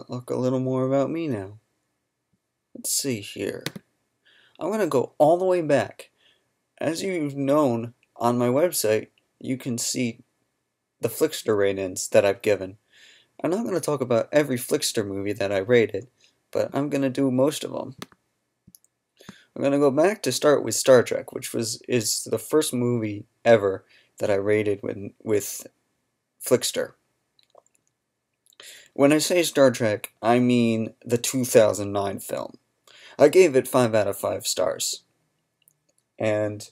Look a little more about me now. Let's see here. I'm going to go all the way back. As you've known on my website, you can see the Flixster ratings that I've given. I'm not going to talk about every Flixster movie that I rated, but I'm going to do most of them. I'm going to go back to start with Star Trek, which is the first movie ever that I rated with Flixster. When I say Star Trek, I mean the 2009 film. I gave it 5 out of 5 stars. And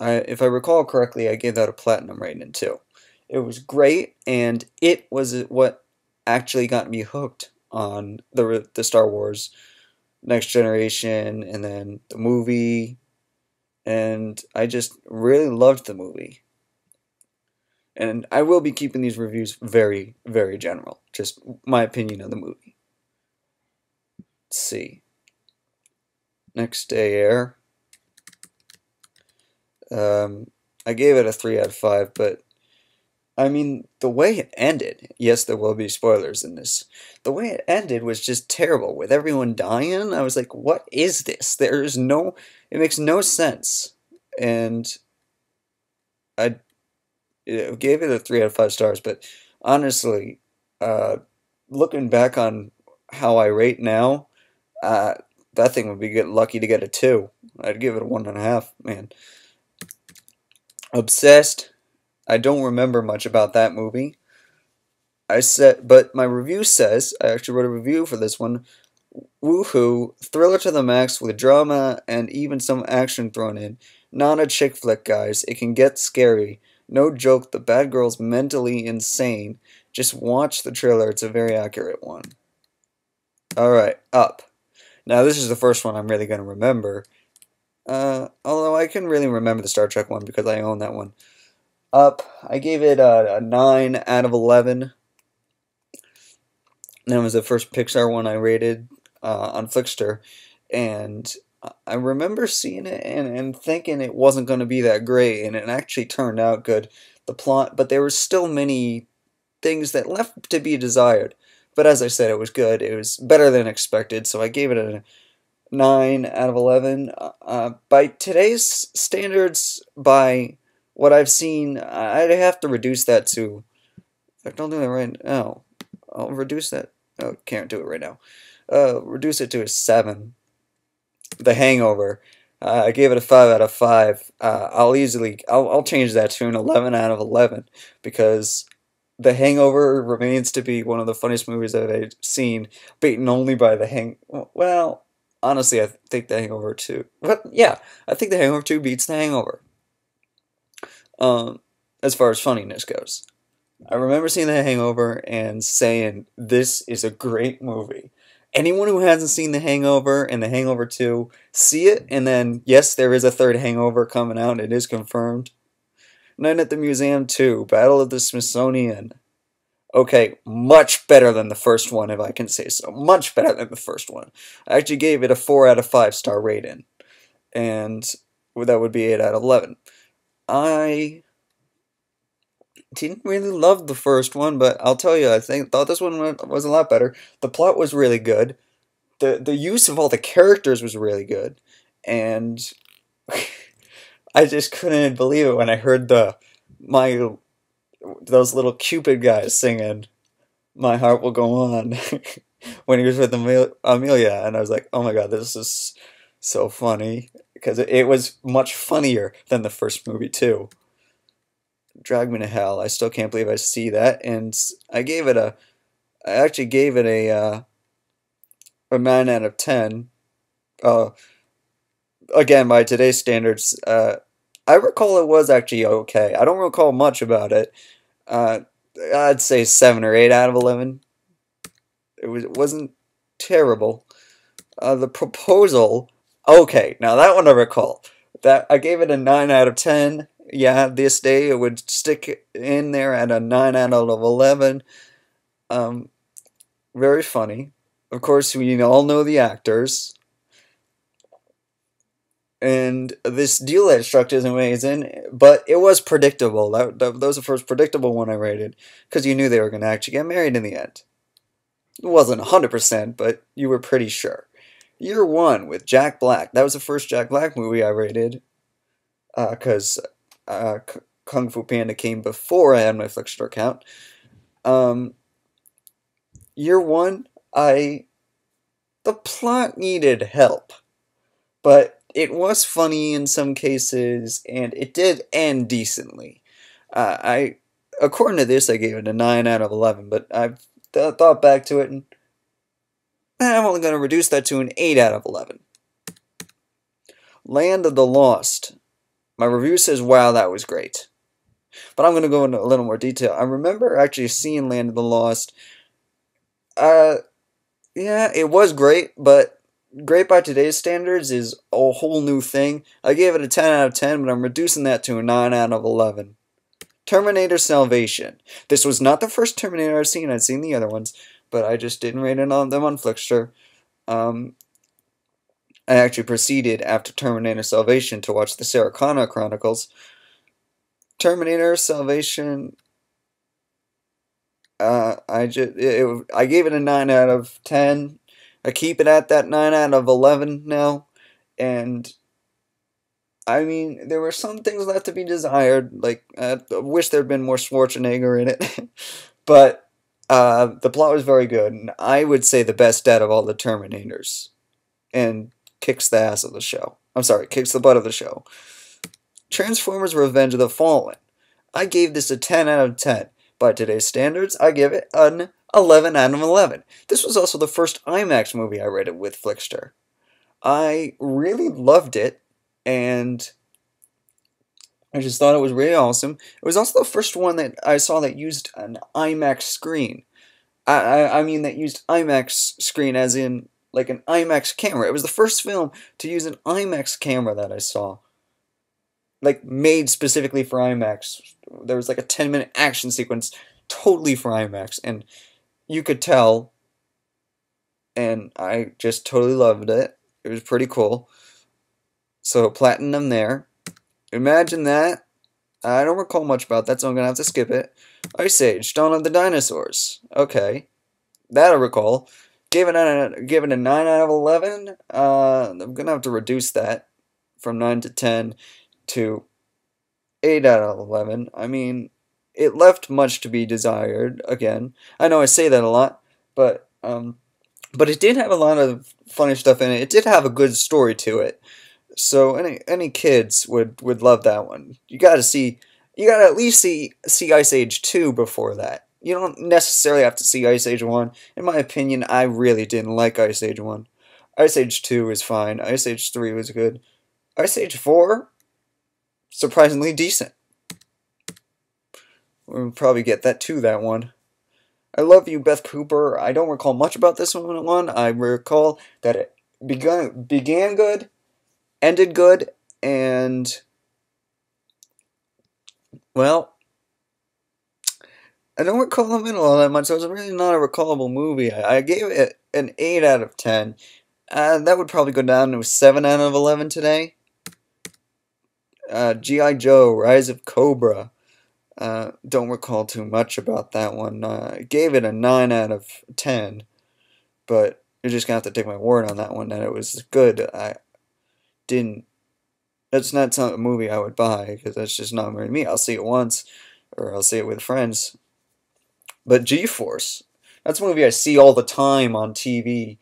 if I recall correctly, I gave that a platinum rating too. It was great, and it was what actually got me hooked on the Star Wars Next Generation, and then the movie, and I just really loved the movie. And I will be keeping these reviews very, very general, just my opinion of the movie. Let's see. Next Day Air. I gave it a 3 out of 5, but I mean, the way it ended, yes, there will be spoilers in this. The way it ended was just terrible, with everyone dying. I was like, what is this? It makes no sense. And I gave it a 3 out of 5 stars, but honestly, looking back on how I rate now, that thing would be lucky to get a 2. I'd give it a 1.5, man. Obsessed. I don't remember much about that movie. But my review says, I actually wrote a review for this one, woohoo, thriller to the max with drama and even some action thrown in. Not a chick flick, guys. It can get scary. No joke, the bad girl's mentally insane. Just watch the trailer, it's a very accurate one. Alright, Up. Now this is the first one I'm really going to remember. Although I can really remember the Star Trek one because I own that one. Up, I gave it a 9 out of 11. That was the first Pixar one I rated on Flixster, and I remember seeing it and thinking it wasn't going to be that great, and it actually turned out good. The plot, but there were still many things that left to be desired. But as I said, it was good. It was better than expected, so I gave it a 9 out of 11. By today's standards, by what I've seen, I'd have to reduce that to... In fact, I'll do that right now. I'll reduce that. Oh, can't do it right now. Reduce it to a 7. The Hangover. I gave it a 5 out of 5. I'll change that to an 11 out of 11 because The Hangover remains to be one of the funniest movies that I've seen, beaten only by Well, honestly, I think The Hangover 2. Yeah, I think The Hangover 2 beats The Hangover. As far as funniness goes. I remember seeing The Hangover and saying, this is a great movie. Anyone who hasn't seen The Hangover and The Hangover 2, see it, and then, yes, there is a third Hangover coming out, it is confirmed. Night at the Museum 2, Battle of the Smithsonian. Okay, much better than the first one, if I can say so. Much better than the first one. I actually gave it a 4 out of 5 star rating. And that would be 8 out of 11. I didn't really love the first one, but I'll tell you, thought this one was a lot better. The plot was really good. The use of all the characters was really good. And I just couldn't believe it when I heard those little Cupid guys singing "My Heart Will Go On" when he was with Amelia, and I was like, oh my god, this is so funny, because it was much funnier than the first movie too. Drag Me to Hell, I still can't believe I see that, and I actually gave it a 9 out of 10. Again, by today's standards, I recall it was actually okay. I don't recall much about it. I'd say 7 or 8 out of 11. It wasn't terrible. The Proposal, okay, now that one I recall. That I gave it a 9 out of 10. Yeah, this day it would stick in there at a 9 out of 11. Very funny. Of course, we all know the actors. And this deal that struck is amazing, but it was predictable. That was the first predictable one I rated, because you knew they were going to actually get married in the end. It wasn't 100%, but you were pretty sure. Year One with Jack Black. That was the first Jack Black movie I rated, because Kung Fu Panda came before I had my Flixster account. Um, Year One, the plot needed help, but it was funny in some cases, and it did end decently. I, according to this, I gave it a 9 out of 11, but I've thought back to it, and I'm only going to reduce that to an 8 out of 11. Land of the Lost. My review says, wow, that was great. But I'm going to go into a little more detail. I remember actually seeing Land of the Lost. Uh, yeah, it was great, but great by today's standards is a whole new thing. I gave it a 10 out of 10, but I'm reducing that to a 9 out of 11. Terminator Salvation. This was not the first Terminator I've seen. I'd seen the other ones, but I just didn't rate it on them on Flixster. I actually proceeded after Terminator Salvation to watch the Sarah Connor Chronicles. Terminator Salvation. I gave it a 9 out of 10. I keep it at that 9 out of 11 now, and I mean, there were some things left to be desired. Like, I wish there'd been more Schwarzenegger in it, but the plot was very good, and I would say the best out of all the Terminators, and kicks the ass of the show. I'm sorry, kicks the butt of the show. Transformers: Revenge of the Fallen. I gave this a 10 out of 10. By today's standards, I give it an 11 out of 11. This was also the first IMAX movie I rated with Flixster. I really loved it, and I just thought it was really awesome. It was also the first one that I saw that used an IMAX screen. I mean that used IMAX screen as in like an IMAX camera. It was the first film to use an IMAX camera that I saw. Like, made specifically for IMAX. There was like a 10-minute action sequence totally for IMAX, and you could tell, and I just totally loved it. It was pretty cool. So, platinum there. Imagine that. I don't recall much about that, so I'm going to have to skip it. Ice Age, Dawn of the Dinosaurs. Okay. That I recall. Gave it a 9 out of 11. I'm going to have to reduce that from 9 to 10 to 8 out of 11. I mean, it left much to be desired, again. I know I say that a lot, but it did have a lot of funny stuff in it. It did have a good story to it. So any kids would love that one. You gotta at least see Ice Age 2 before that. You don't necessarily have to see Ice Age 1. In my opinion, I really didn't like Ice Age 1. Ice Age 2 is fine. Ice Age 3 was good. Ice Age 4, surprisingly decent. We'll probably get that to that one. I Love You, Beth Cooper. I don't recall much about this one. I recall that it began good, ended good, and, well, I don't recall the middle all that much, so it's really not a recallable movie. I gave it an 8 out of 10. That would probably go down to a 7 out of 11 today. G.I. Joe, Rise of Cobra. Don't recall too much about that one. I gave it a 9 out of 10, but you're just gonna have to take my word on that one that it was good. That's not a movie I would buy, because that's just not me. I'll see it once, or I'll see it with friends. But G-Force, that's a movie I see all the time on TV.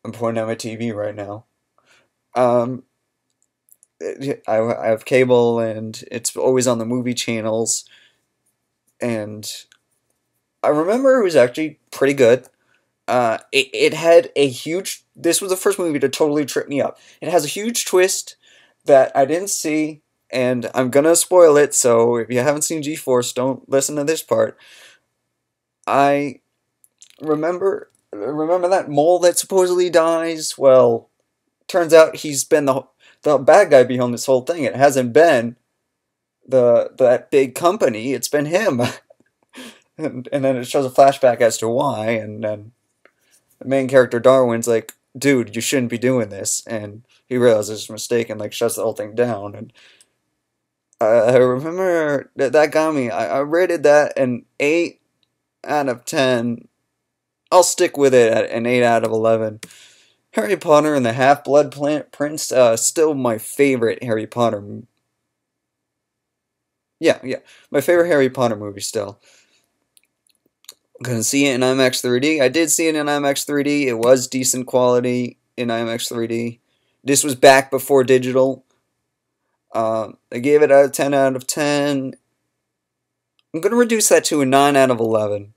I'm pointing at my TV right now. I have cable, and it's always on the movie channels, and I remember it was actually pretty good. It had a huge... This was the first movie to totally trip me up. It has a huge twist that I didn't see, and I'm gonna spoil it, so if you haven't seen G-Force, don't listen to this part. I remember that mole that supposedly dies. Well, turns out he's been the bad guy behind this whole thing. It hasn't been that big company. It's been him. and then it shows a flashback as to why. And then the main character Darwin's like, "Dude, you shouldn't be doing this." And he realizes his mistake and like shuts the whole thing down. And I remember that got me. I rated that an 8 out of 10. I'll stick with it at an 8 out of 11. Harry Potter and the Half-Blood Prince, still my favorite Harry Potter. Yeah, yeah, my favorite Harry Potter movie still. Couldn't see it in IMAX 3D. I did see it in IMAX 3D. It was decent quality in IMAX 3D. This was back before digital. I gave it a 10 out of 10. I'm going to reduce that to a 9 out of 11.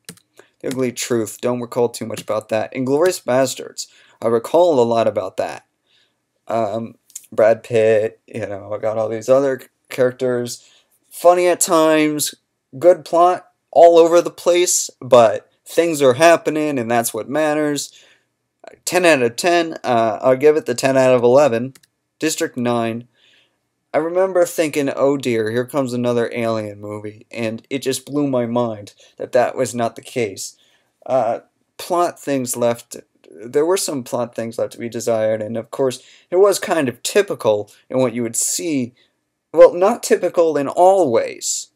The Ugly Truth. Don't recall too much about that. Inglourious Bastards. I recall a lot about that. Brad Pitt, you know, I got all these other characters. Funny at times. Good plot all over the place, but things are happening and that's what matters. 10 out of 10. I'll give it the 10 out of 11. District 9. I remember thinking, oh dear, here comes another Alien movie, and it just blew my mind that that was not the case. Plot things left, there were some plot things left to be desired, and of course, it was kind of typical in what you would see. Well, not typical in all ways.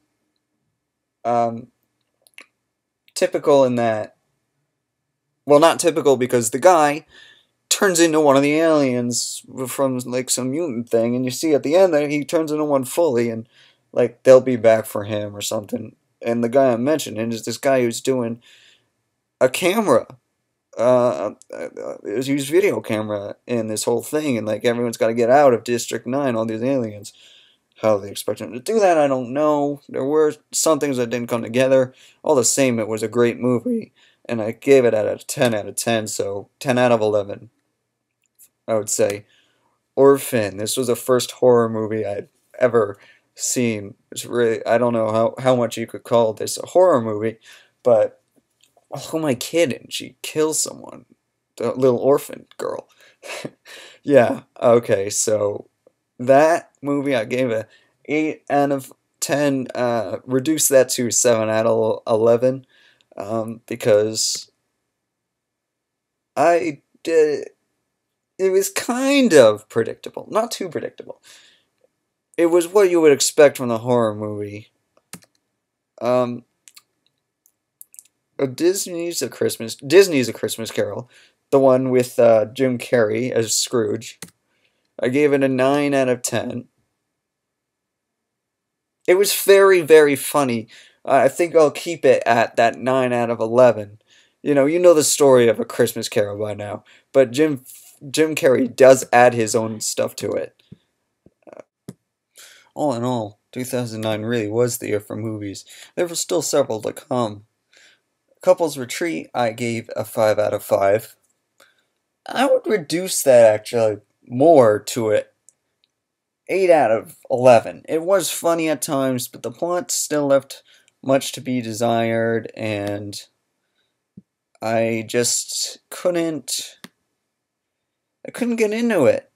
Typical in that, well, not typical because the guy turns into one of the aliens from like some mutant thing, and you see at the end that he turns into one fully, and like they'll be back for him or something. And the guy I'm mentioning is this guy who's doing a camera, used video camera in this whole thing, and like everyone's got to get out of District 9, all these aliens. How they expect him to do that, I don't know. There were some things that didn't come together. All the same, it was a great movie, and I gave it at a 10 out of 10, so 10 out of 11. I would say. Orphan. This was the first horror movie I'd ever seen. It's really, I don't know how much you could call this a horror movie, but oh, my kid, and she kills someone. The little orphan girl. Yeah, okay, so that movie I gave a 8 out of 10. Reduce that to 7 out of 11, because I did. It was kind of predictable. Not too predictable. It was what you would expect from a horror movie. Disney's A Christmas Carol. The one with Jim Carrey as Scrooge. I gave it a 9 out of 10. It was very, very funny. I think I'll keep it at that 9 out of 11. You know the story of A Christmas Carol by now. But Jim Carrey does add his own stuff to it. All in all, 2009 really was the year for movies. There were still several to come. Couples Retreat, I gave a 5 out of 5. I would reduce that actually more to it. 8 out of 11. It was funny at times, but the plot still left much to be desired, and I just couldn't get into it.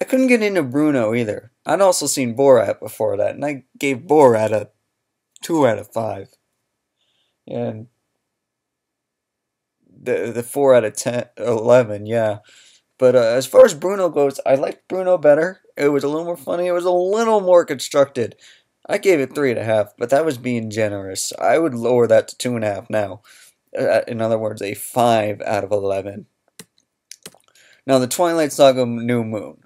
I couldn't get into Bruno either. I'd also seen Borat before that, and I gave Borat a 2 out of 5. And the 4 out of 10, 11, yeah. But as far as Bruno goes, I liked Bruno better. It was a little more funny. It was a little more constructed. I gave it 3.5, but that was being generous. I would lower that to 2.5 now. In other words, a 5 out of 11. Now, the Twilight Saga New Moon.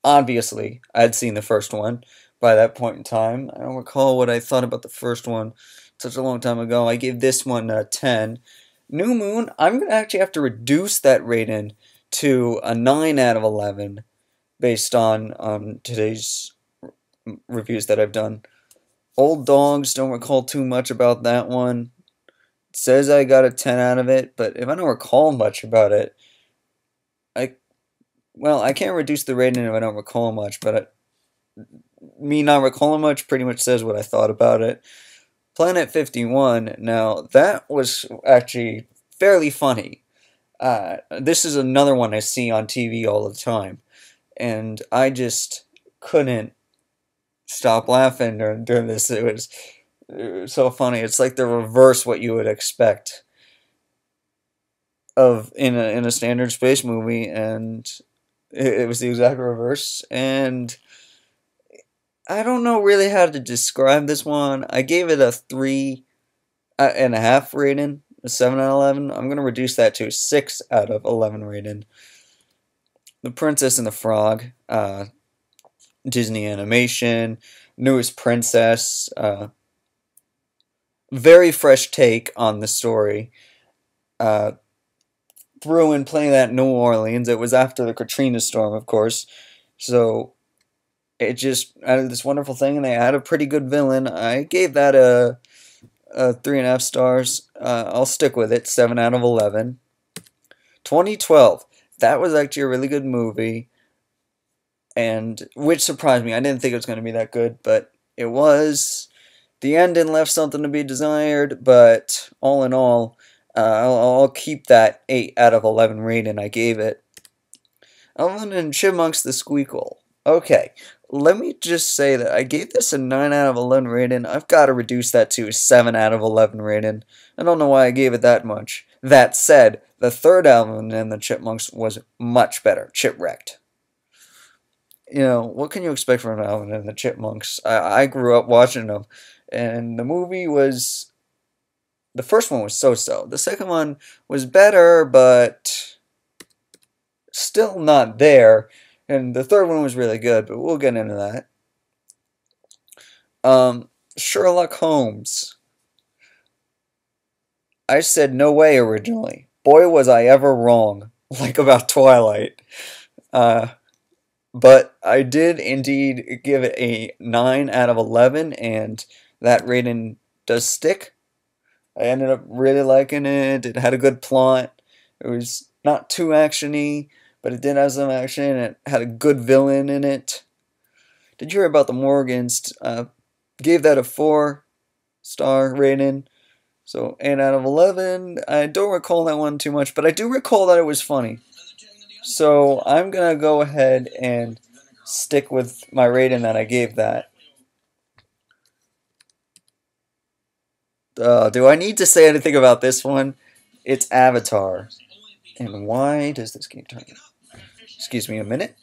Obviously, I'd seen the first one by that point in time. I don't recall what I thought about the first one such a long time ago. I gave this one a 10. New Moon, I'm going to actually have to reduce that rating to a 9 out of 11 based on today's reviews that I've done. Old Dogs, don't recall too much about that one. It says I got a 10 out of it, but if I don't recall much about it, I can't reduce the rating if I don't recall much, but me not recalling much pretty much says what I thought about it. Planet 51, now that was actually fairly funny. This is another one I see on TV all the time, and I just couldn't stop laughing during this. It was so funny. It's like the reverse what you would expect of in a standard space movie, and it was the exact reverse. And I don't know really how to describe this one. I gave it a 3.5 rating. a 7 out of 11. I'm going to reduce that to a 6 out of 11 rating. The Princess and the Frog, Disney animation, newest princess, very fresh take on the story. Threw in playing that in New Orleans. It was after the Katrina storm, of course. So it just added this wonderful thing, and they had a pretty good villain. I gave that a 3.5 stars. I'll stick with it, 7 out of 11. 2012. That was actually a really good movie, and which surprised me. I didn't think it was going to be that good, but it was. The ending left something to be desired, but all in all, I'll keep that 8 out of 11 rating I gave it. Alvin and Chipmunks the Squeakle. Okay, let me just say that I gave this a 9 out of 11 rating. I've got to reduce that to a 7 out of 11 rating. I don't know why I gave it that much. That said, the third Alvin and the Chipmunks was much better. Chipwrecked. You know, what can you expect from Alvin and the Chipmunks? I grew up watching them, and the movie was... The first one was so-so. The second one was better, but still not there. And the third one was really good, but we'll get into that. Sherlock Holmes. I said no way originally. Boy, was I ever wrong. Like about Twilight. But I did indeed give it a 9 out of 11, and that rating does stick. I ended up really liking it. It had a good plot. It was not too action-y, but it did have some action. It had a good villain in it. Did you hear about the Morgans? Gave that a 4-star rating. So 8 out of 11. I don't recall that one too much, but I do recall that it was funny. So I'm going to go ahead and stick with my rating that I gave that. Do I need to say anything about this one? It's Avatar. And why does this keep turning? Excuse me a minute.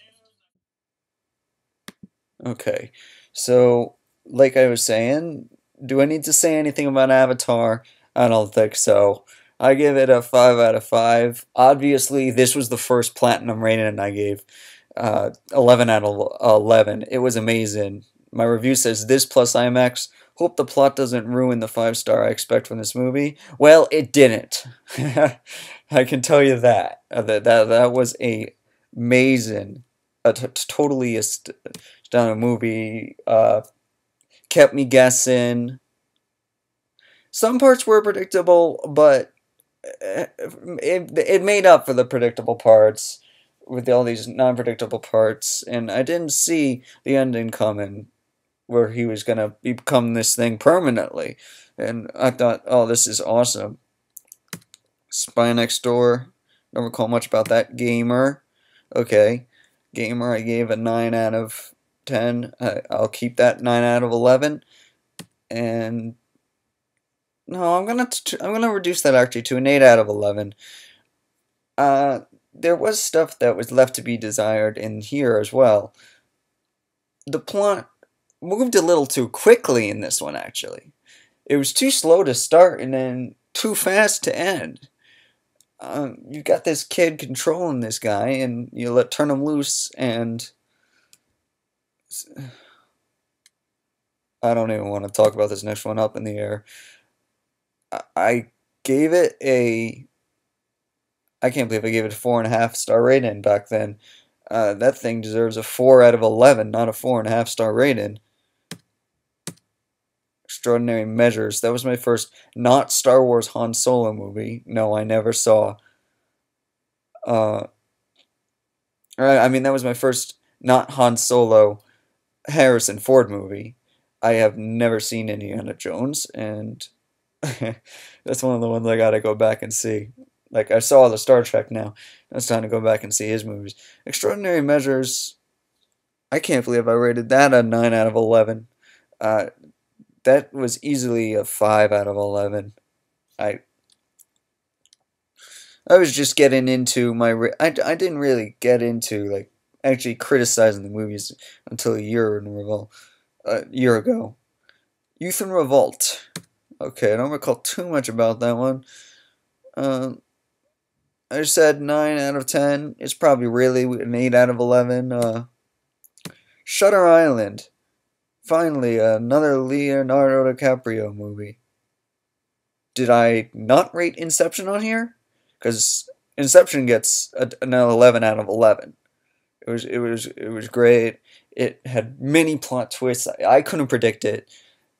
Okay, so like I was saying, do I need to say anything about Avatar? I don't think so. I give it a 5 out of 5. Obviously, this was the first platinum rating I gave. 11 out of 11. It was amazing. My review says this plus IMAX. Hope the plot doesn't ruin the 5-star I expect from this movie. Well, it didn't. I can tell you that. That was a amazing, totally stunning movie. Kept me guessing. Some parts were predictable, but it made up for the predictable parts with all these non-predictable parts, and I didn't see the ending coming, where he was going to become this thing permanently. And I thought, oh, this is awesome. Spy Next Door. Don't recall much about that. Gamer. Okay. Gamer, I gave a 9 out of 10. I'll keep that 9 out of 11. And no, I'm gonna reduce that actually to an 8 out of 11. There was stuff that was left to be desired in here as well. The plot moved a little too quickly in this one, actually. It was too slow to start and then too fast to end. You got this kid controlling this guy, and you turn him loose, and I don't even want to talk about this next one. Up in the Air. I gave it a... I can't believe I gave it a 4.5-star rating back then. That thing deserves a 4 out of 11, not a 4.5-star rating. Extraordinary Measures. That was my first not Star Wars Han Solo movie. No, I never saw. I mean, that was my first not Han Solo Harrison Ford movie. I have never seen Indiana Jones, and that's one of the ones I gotta go back and see. Like, I saw the Star Trek now. It's time to go back and see his movies. Extraordinary Measures, I can't believe I rated that a 9 out of 11. That was easily a 5 out of 11. I was just getting into my... I didn't really get into, like, actually criticizing the movies until a year ago. Youth in Revolt. Okay, I don't recall too much about that one. Um, I said 9 out of 10. It's probably really an 8 out of 11. Shutter Island. Finally, another Leonardo DiCaprio movie. Did I not rate Inception on here? Because Inception gets an 11 out of 11. It was great. It had many plot twists. I couldn't predict it,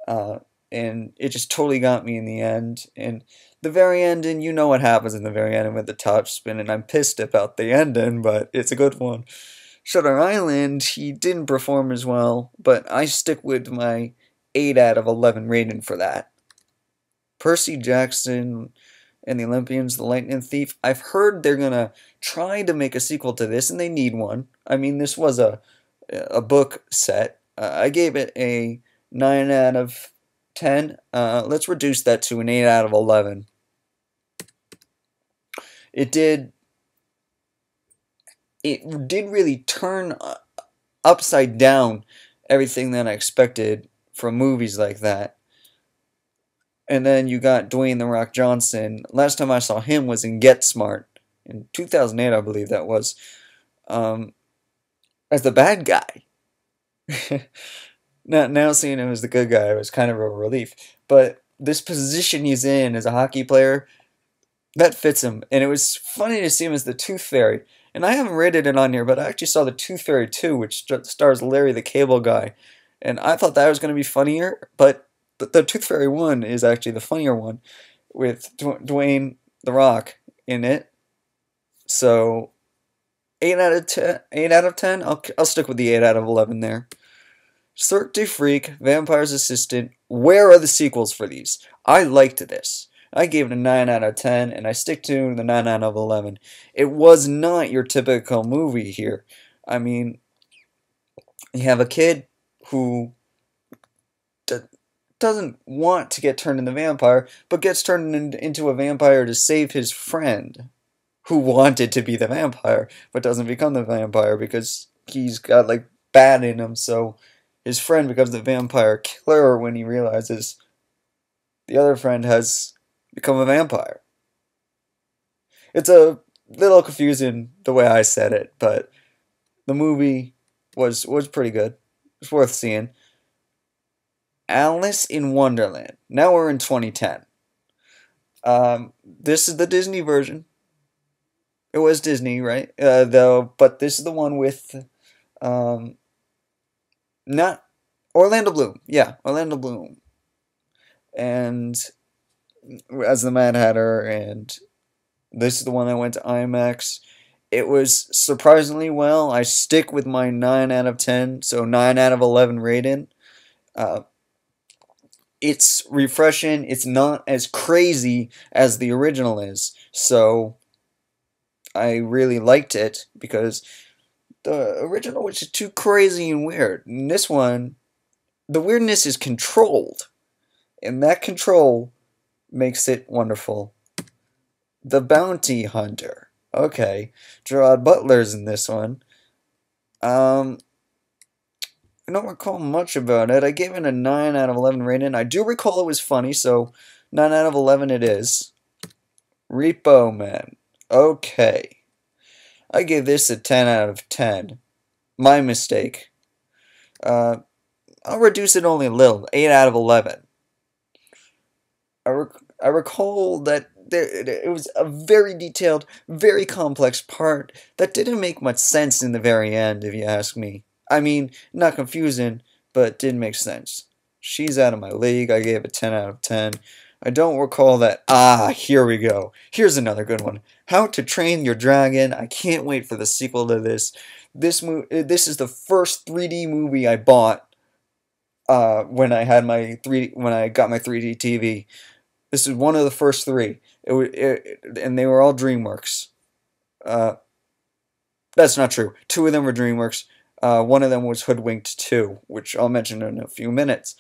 uh, and it just totally got me in the end. And the very end, and you know what happens in the very end with the top spin. And I'm pissed about the ending, but it's a good one. Shutter Island, he didn't perform as well, but I stick with my 8 out of 11 rating for that. Percy Jackson and the Olympians, The Lightning Thief. I've heard they're gonna try to make a sequel to this, and they need one. I mean, this was a book set. I gave it a 9 out of 10. Let's reduce that to an 8 out of 11. It did. It did really turn upside down everything that I expected from movies like that. And then you got Dwayne The Rock Johnson. Last time I saw him was in Get Smart in 2008, I believe that was, um, as the bad guy. Now seeing him as the good guy was kind of a relief. But this position he's in as a hockey player, that fits him. And it was funny to see him as the Tooth Fairy. And I haven't rated it on here, but I actually saw the Tooth Fairy 2, which stars Larry the Cable Guy. And I thought that was going to be funnier, but the Tooth Fairy 1 is actually the funnier one with Dwayne The Rock in it. So 8 out of 10. 8 out of 10. I'll stick with the 8 out of 11 there. Cirque du Freak, Vampire's Assistant. Where are the sequels for these? I liked this. I gave it a 9 out of 10, and I stick to the 9 out of 11. It was not your typical movie here. I mean, you have a kid who doesn't want to get turned into a vampire, but gets turned into a vampire to save his friend, who wanted to be the vampire, but doesn't become the vampire because he's got, like, bad in him, so his friend becomes the vampire killer when he realizes the other friend has become a vampire. It's a little confusing the way I said it, but the movie was pretty good. It's worth seeing. Alice in Wonderland. Now we're in 2010. This is the Disney version. It was Disney, right? Though, but this is the one with, not Orlando Bloom. Yeah, Orlando Bloom, and as the Mad Hatter, and this is the one that went to IMAX. It was surprisingly well. I stick with my 9 out of 10, so 9 out of 11 rating. It's refreshing. It's not as crazy as the original is, so I really liked it because the original was just too crazy and weird. And this one, the weirdness is controlled, and that control makes it wonderful. The Bounty Hunter. Okay, Gerard Butler's in this one. I don't recall much about it. I gave it a 9 out of 11 rating. I do recall it was funny, so 9 out of 11 it is. Repo Man. Okay. I gave this a 10 out of 10. My mistake. I'll reduce it only a little. 8 out of 11. I recall that it was a very detailed, very complex part that didn't make much sense in the very end, if you ask me. I mean, not confusing, but didn't make sense. She's out of my league. I gave it 10 out of 10. I don't recall that. Here we go. Here's another good one. How to Train Your Dragon. I can't wait for the sequel to this. This is the first 3D movie I bought when I got my 3D TV. This is one of the first 3. And they were all DreamWorks. That's not true. 2 of them were DreamWorks. One of them was Hoodwinked 2, which I'll mention in a few minutes.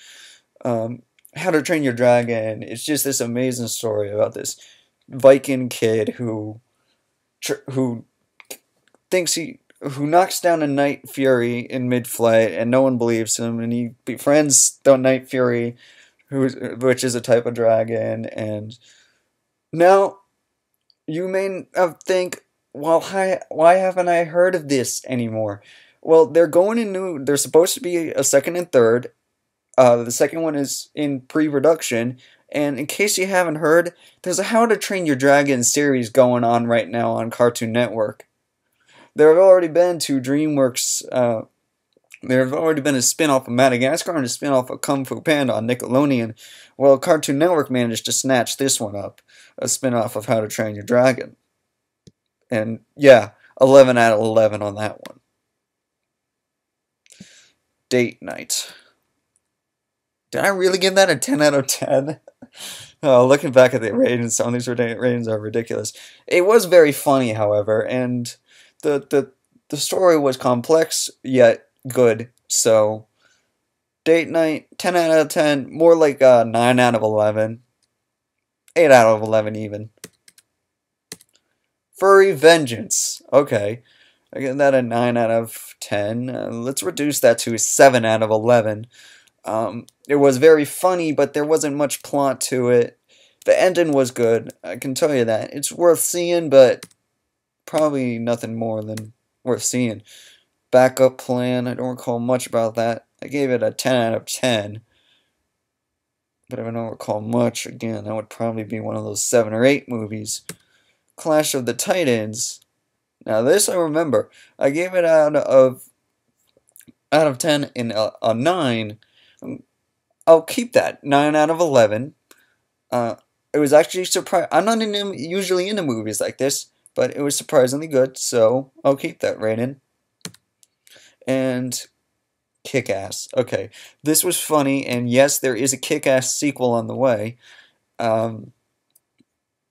How to Train Your Dragon. It's just this amazing story about this Viking kid who knocks down a Night Fury in mid-flight, and no one believes him, and he befriends the Night Fury, which is a type of dragon, and now You may think, well, why haven't I heard of this anymore? Well, they're going in new. There's supposed to be a second and third. The second one is in pre-production. And in case you haven't heard, there's a How to Train Your Dragon series going on right now on Cartoon Network. There have already been two DreamWorks. There have already been a spin-off of Madagascar and a spin-off of Kung Fu Panda on Nickelodeon. Well, Cartoon Network managed to snatch this one up, a spin-off of How to Train Your Dragon. And yeah, 11 out of 11 on that one. Date Night. Did I really give that a 10 out of 10? Oh, looking back at the ratings, some of these ratings are ridiculous. It was very funny, however, and the story was complex yet good. So, Date Night, 10 out of 10, more like 9 out of 11, 8 out of 11 even. Furry Vengeance. Okay, I give that a 9 out of 10. Let's reduce that to a 7 out of 11. It was very funny, but there wasn't much plot to it. The ending was good, I can tell you that. It's worth seeing, but probably nothing more than worth seeing. Backup Plan, I don't recall much about that. I gave it a 10 out of 10. But if I don't recall much, again, that would probably be one of those 7 or 8 movies. Clash of the Titans. Now this I remember. I gave it out of 10 in a 9. I'll keep that. 9 out of 11. It was actually surprising. I'm not usually into movies like this, but it was surprisingly good, so I'll keep that rating. And Kick-Ass. Okay, this was funny, and yes, there is a Kick-Ass sequel on the way. 10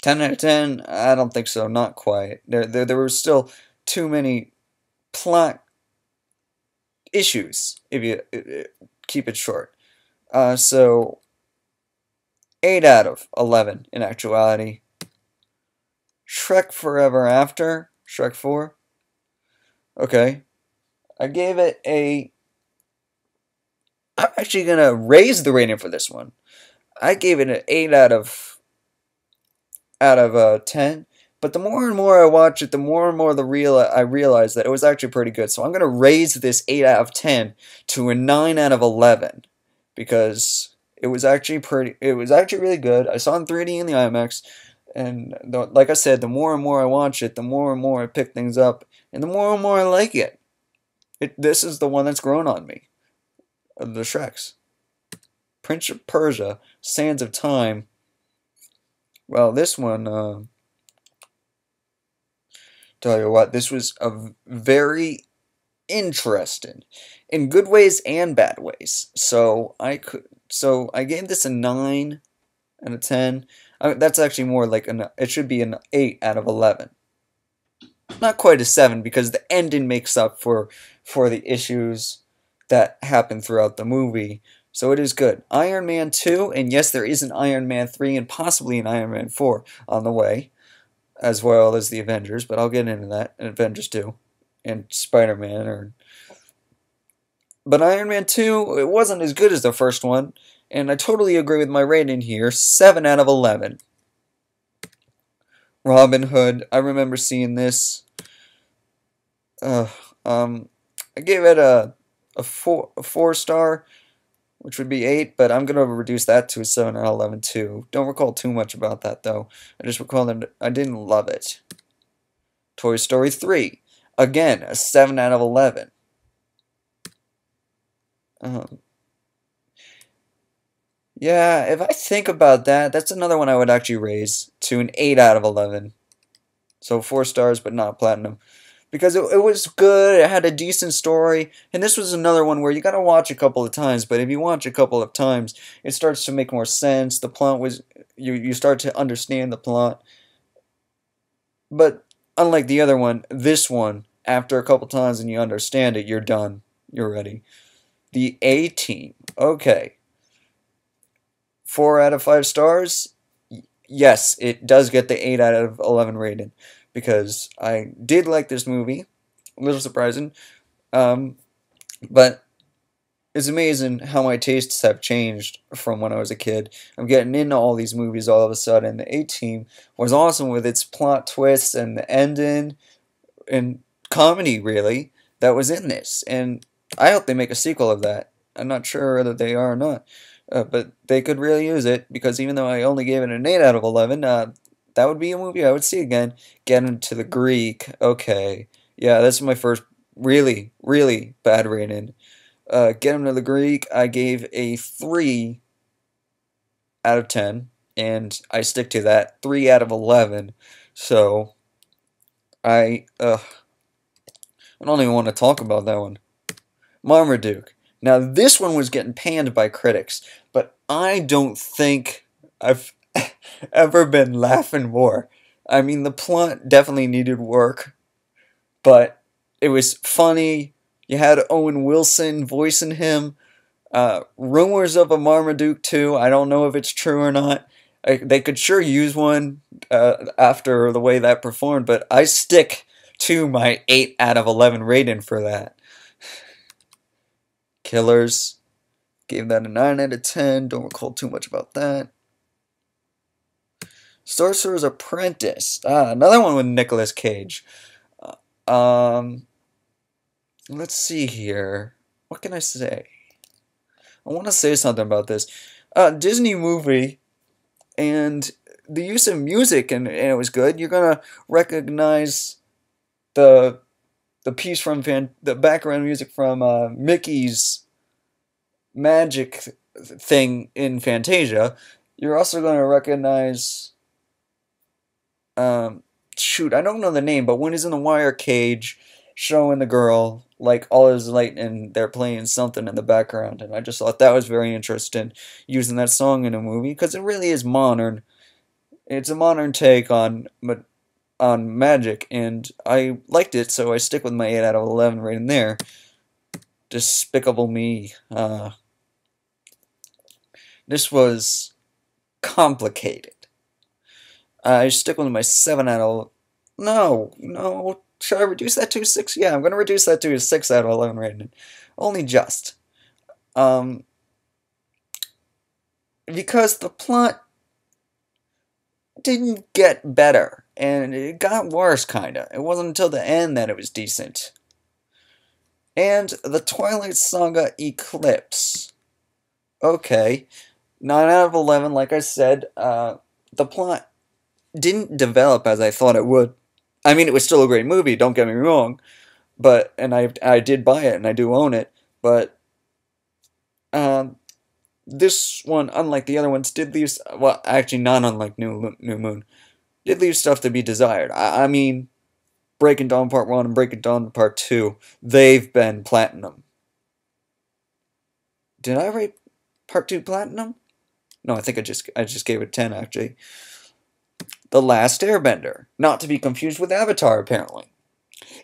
out of 10, I don't think so, not quite. There were still too many plot issues, if you keep it short. So, 8 out of 11 in actuality. Shrek Forever After, Shrek 4. Okay, I gave it a... I'm actually going to raise the rating for this one. I gave it an 8 out of 10. But the more and more I watch it, the more and more I realize that it was actually pretty good. So I'm going to raise this 8 out of 10 to a 9 out of 11. Because it was actually really good. I saw it in 3D in the IMAX. And like I said, the more and more I watch it, the more and more I pick things up. And the more and more I like it. This is the one that's grown on me. Of the Shreks. Prince of Persia, Sands of Time. Well, this one, tell you what, this was a very interesting, in good ways and bad ways. So I gave this a 9 out of 10. That's actually more like it should be an 8 out of 11. Not quite a 7 because the ending makes up for the issues that happen throughout the movie. So it is good. Iron Man 2, and yes, there is an Iron Man 3 and possibly an Iron Man 4 on the way, as well as the Avengers, but I'll get into that, and Avengers 2, and Spider-Man. But Iron Man 2, it wasn't as good as the first one, and I totally agree with my rating here, 7 out of 11. Robin Hood, I remember seeing this. I gave it a 4 star, which would be 8, but I'm going to reduce that to a 7 out of 11 too. Don't recall too much about that though. I just recall that I didn't love it. Toy Story 3, again, a 7 out of 11. Yeah, if I think about that, that's another one I would actually raise to an 8 out of 11. So 4 stars, but not platinum. Because it was good, it had a decent story, and this was another one where you gotta watch a couple of times, but if you watch a couple of times, it starts to make more sense. The plot was, you start to understand the plot. But unlike the other one, this one, after a couple times and you understand it, you're done. You're ready. The A-Team. Okay. 4 out of 5 stars? Yes, it does get the 8 out of 11 rating. Because I did like this movie. A little surprising. But it's amazing how my tastes have changed from when I was a kid. I'm getting into all these movies all of a sudden. The A-Team was awesome with its plot twists and the ending and comedy, really, that was in this. And I hope they make a sequel of that. I'm not sure whether they are or not, but they could really use it because even though I only gave it an 8 out of 11, that would be a movie I would see again. Get into the Greek. Okay. Yeah, that's my first really, really bad rating. Get him to the Greek, I gave a 3 out of 10, and I stick to that. 3 out of 11. So, I don't even want to talk about that one. Marmaduke. Now, this one was getting panned by critics, but I don't think I've ever been laughing more. I mean, the plot definitely needed work, but it was funny. You had Owen Wilson voicing him. Rumors of a Marmaduke 2. I don't know if it's true or not. They could sure use one after the way that performed, but I stick to my 8 out of 11 rating for that. Killers. Gave that a 9 out of 10. Don't recall too much about that. Sorcerer's Apprentice. Another one with Nicolas Cage. Let's see here. What can I say? I want to say something about this. Disney movie, and the use of music, and it was good. You're gonna recognize the piece from the background music from Mickey's magic thing in Fantasia. You're also gonna recognize shoot, I don't know the name, but when he's in the wire cage showing the girl like all his light and they're playing something in the background, and I just thought that was very interesting using that song in a movie because it really is modern. It's a modern take on magic, and I liked it, so I stick with my 8 out of 11 rating there. Despicable Me. This was complicated. I stick with my 7 out of... No. Should I reduce that to a 6? Yeah, I'm going to reduce that to a 6 out of 11 rating. Only just. Because the plot didn't get better, and it got worse, kinda. It wasn't until the end that it was decent. And the Twilight Saga Eclipse. Okay. 9 out of 11, like I said. The plot didn't develop as I thought it would. I mean, it was still a great movie, don't get me wrong. And I did buy it, and I do own it. But, this one, unlike the other ones, did leave... Well, actually, not unlike New Moon. Did leave stuff to be desired. I mean, Breaking Dawn Part 1 and Breaking Dawn Part 2, they've been platinum. Did I rate Part 2 platinum? No, I think I just gave it 10, actually. The Last Airbender. Not to be confused with Avatar, apparently.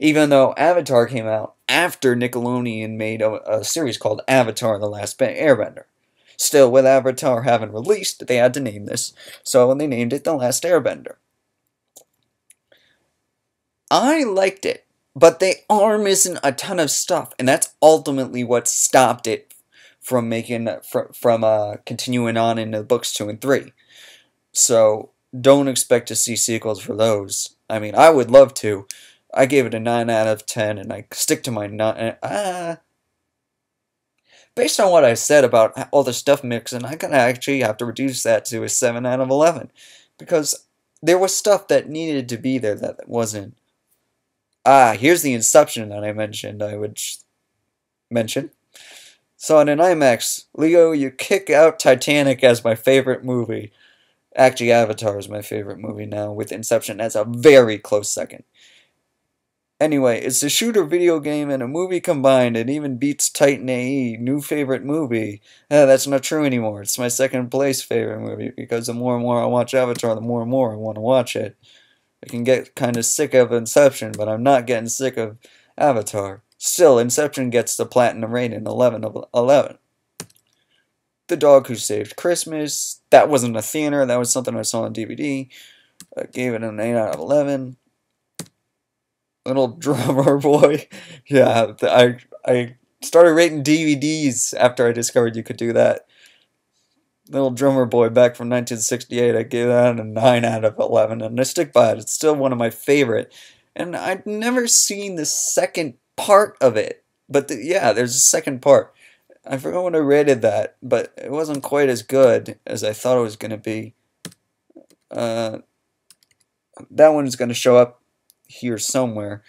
Even though Avatar came out after Nickelodeon made a series called Avatar: The Last Airbender. Still, with Avatar having released, they had to name this, so when they named it The Last Airbender. I liked it, but they are missing a ton of stuff, and that's ultimately what stopped it from continuing on in the books 2 and 3. So don't expect to see sequels for those. I mean, I would love to. I gave it a 9 out of 10, and I stick to my 9. Based on what I said about all the stuff mixing, I'm going to actually have to reduce that to a 7 out of 11. Because there was stuff that needed to be there that wasn't. Here's the Inception that I mentioned. I would mention. Saw it in IMAX. Leo, you kick out Titanic as my favorite movie. Actually, Avatar is my favorite movie now, with Inception as a very close second. Anyway, it's a shooter video game and a movie combined. It even beats Titan AE, new favorite movie. That's not true anymore. It's my second place favorite movie because the more and more I watch Avatar, the more and more I want to watch it. I can get kind of sick of Inception, but I'm not getting sick of Avatar. Still, Inception gets the platinum rating, 11 of 11. The Dog Who Saved Christmas. That wasn't a theater. That was something I saw on DVD. I gave it an 8 out of 11. Little Drummer Boy. Yeah, Started rating DVDs after I discovered you could do that. Little Drummer Boy back from 1968, I gave that a 9 out of 11, and I stick by it. It's still one of my favorite. And I'd never seen the second part of it. But yeah, there's a second part. I forgot what I rated that, but it wasn't quite as good as I thought it was going to be. That one is going to show up here somewhere.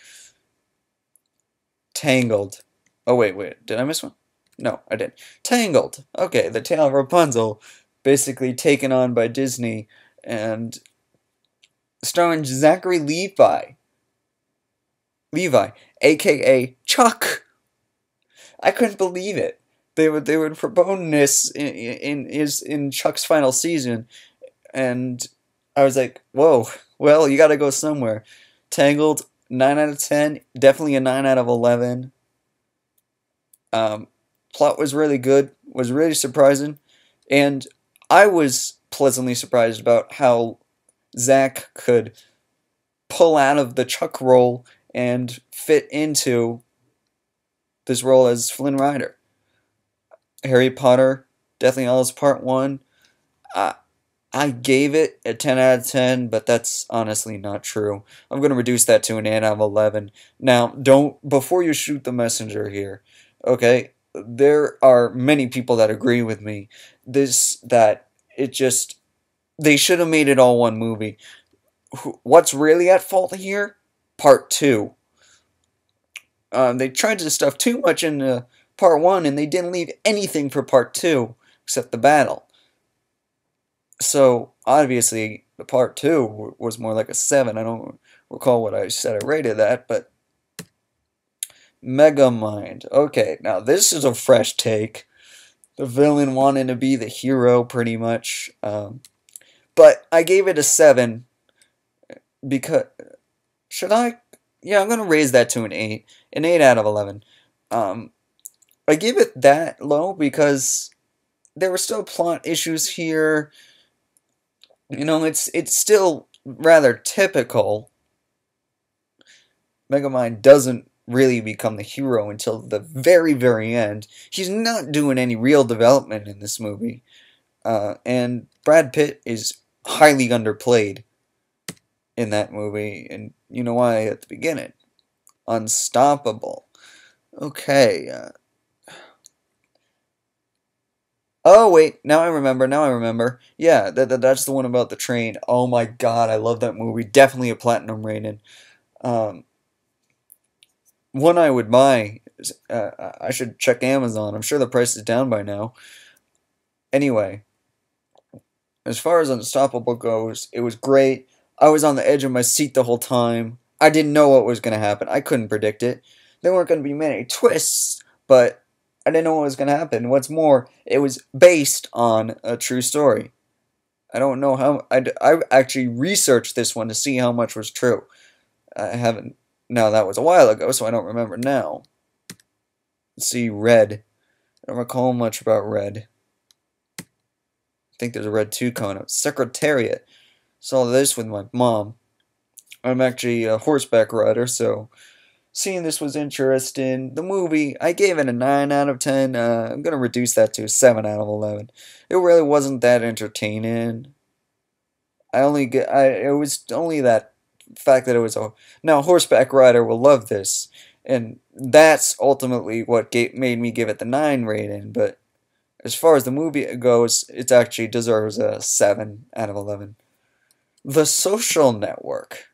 Tangled. Oh, wait. Did I miss one? No, I didn't. Tangled. Okay, the tale of Rapunzel, basically taken on by Disney, and starring Zachary Levi. A.K.A. Chuck. I couldn't believe it. They would propose this in Chuck's final season, and I was like, whoa, well, you gotta go somewhere. Tangled, 9 out of 10, definitely a 9 out of 11. Plot was really good, was really surprising, and I was pleasantly surprised about how Zach could pull out of the Chuck role and fit into this role as Flynn Rider. Harry Potter, Deathly Hallows Part 1, I gave it a 10 out of 10, but that's honestly not true. I'm going to reduce that to an 8 out of 11. Now, before you shoot the messenger here, okay, there are many people that agree with me. They should have made it all one movie. What's really at fault here? Part 2. They tried to stuff too much into Part 1, and they didn't leave anything for Part 2 except the battle. So, obviously, the Part 2 was more like a 7. I don't recall what I said I rated that, but Megamind. Okay, now this is a fresh take. The villain wanted to be the hero, pretty much. But I gave it a 7 because... Should I? Yeah, I'm going to raise that to an 8. An 8 out of 11. I give it that low because there were still plot issues here. You know, it's still rather typical. Megamind doesn't really become the hero until the very, very end. He's not doing any real development in this movie. And Brad Pitt is highly underplayed in that movie. And you know why at the beginning. Unstoppable. Okay. Oh, wait, now I remember. Yeah, that's the one about the train. Oh my god, I love that movie. Definitely a platinum rating. One I would buy. I should check Amazon. I'm sure the price is down by now. Anyway, as far as Unstoppable goes, it was great. I was on the edge of my seat the whole time. I didn't know what was going to happen. I couldn't predict it. There weren't going to be many twists, but I didn't know what was going to happen. What's more, it was based on a true story. I don't know how... I actually researched this one to see how much was true. I haven't... Now, that was a while ago, so I don't remember now. Let's see, Red. I don't recall much about Red. I think there's a Red 2 coming up. Secretariat. Saw this with my mom. I'm actually a horseback rider, so... Seeing this was interesting. The movie, I gave it a 9 out of 10. I'm going to reduce that to a 7 out of 11. It really wasn't that entertaining. It was only that fact that it was a... Now, a horseback rider will love this. And that's ultimately what made me give it the 9 rating. But as far as the movie goes, it actually deserves a 7 out of 11. The Social Network.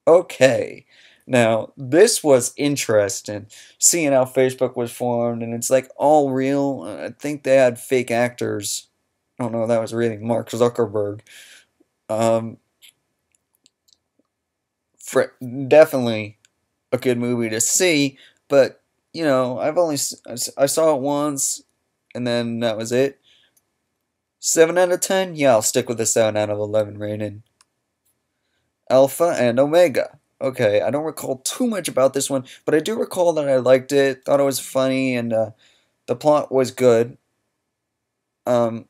Okay. Now, this was interesting, seeing how Facebook was formed, and it's like all real. I think they had fake actors. I don't know if that was really Mark Zuckerberg. Definitely a good movie to see, but, you know, I saw it once, and then that was it. 7 out of 10? Yeah, I'll stick with the 7 out of 11 rating. Alpha and Omega. Okay, I don't recall too much about this one, but I do recall that I liked it, thought it was funny, and the plot was good. 9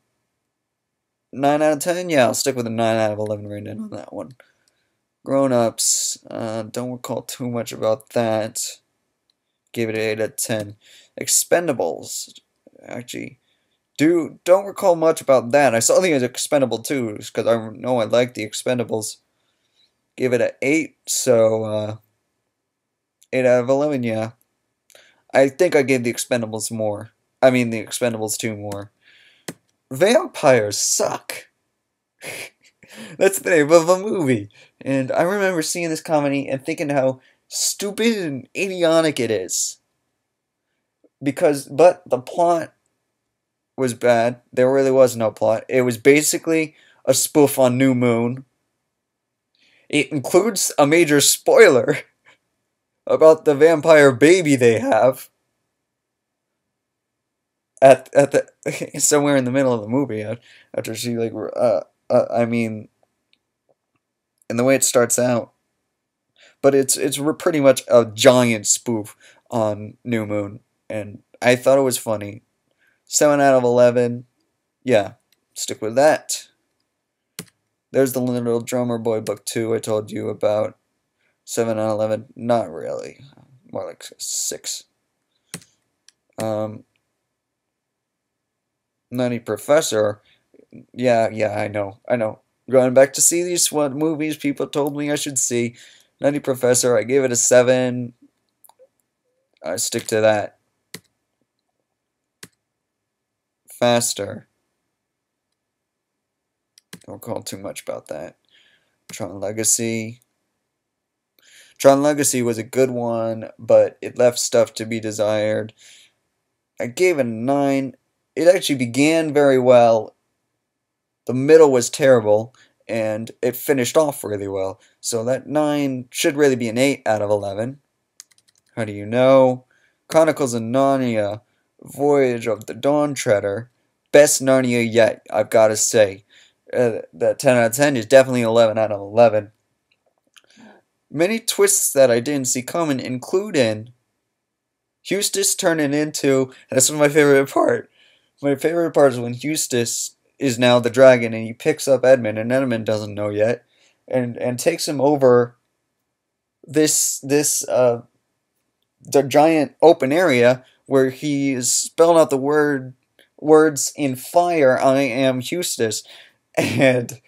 out of 10? Yeah, I'll stick with a 9 out of 11 rating on that one. Grown Ups, don't recall too much about that. Gave it an 8 out of 10. Expendables. Actually, don't recall much about that. I saw the Expendable 2 because I know I like the Expendables. Gave it an 8, so 8 out of 11, yeah. I think I gave the Expendables more. I mean, the Expendables 2 more. Vampires suck. That's the name of a movie. And I remember seeing this comedy and thinking how stupid and idiotic it is. But the plot was bad. There really was no plot. It was basically a spoof on New Moon. It includes a major spoiler about the vampire baby they have at the somewhere in the middle of the movie after she like I mean, and the way it starts out. But it's pretty much a giant spoof on New Moon, and I thought it was funny. 7 out of 11. Yeah, stick with that. There's the Little Drummer Boy book 2 I told you about. 7 out of 11. Not really. More like 6. Nutty Professor. Yeah, I know. Going back to see these movies people told me I should see. Nutty Professor, I gave it a 7. I stick to that. Faster. Don't call too much about that. Tron Legacy. Tron Legacy was a good one, but it left stuff to be desired. I gave it a 9. It actually began very well. The middle was terrible, and it finished off really well. So that 9 should really be an 8 out of 11. How do you know? Chronicles of Narnia, Voyage of the Dawn Treader. Best Narnia yet, I've got to say. That 10 out of 10 is definitely 11 out of 11. Many twists that I didn't see coming, including Eustace turning into, and this was my favorite part. My favorite part is when Eustace is now the dragon and he picks up Edmund, and Edmund doesn't know yet, and takes him over the giant open area where he is spelling out the words in fire, I am Eustace. And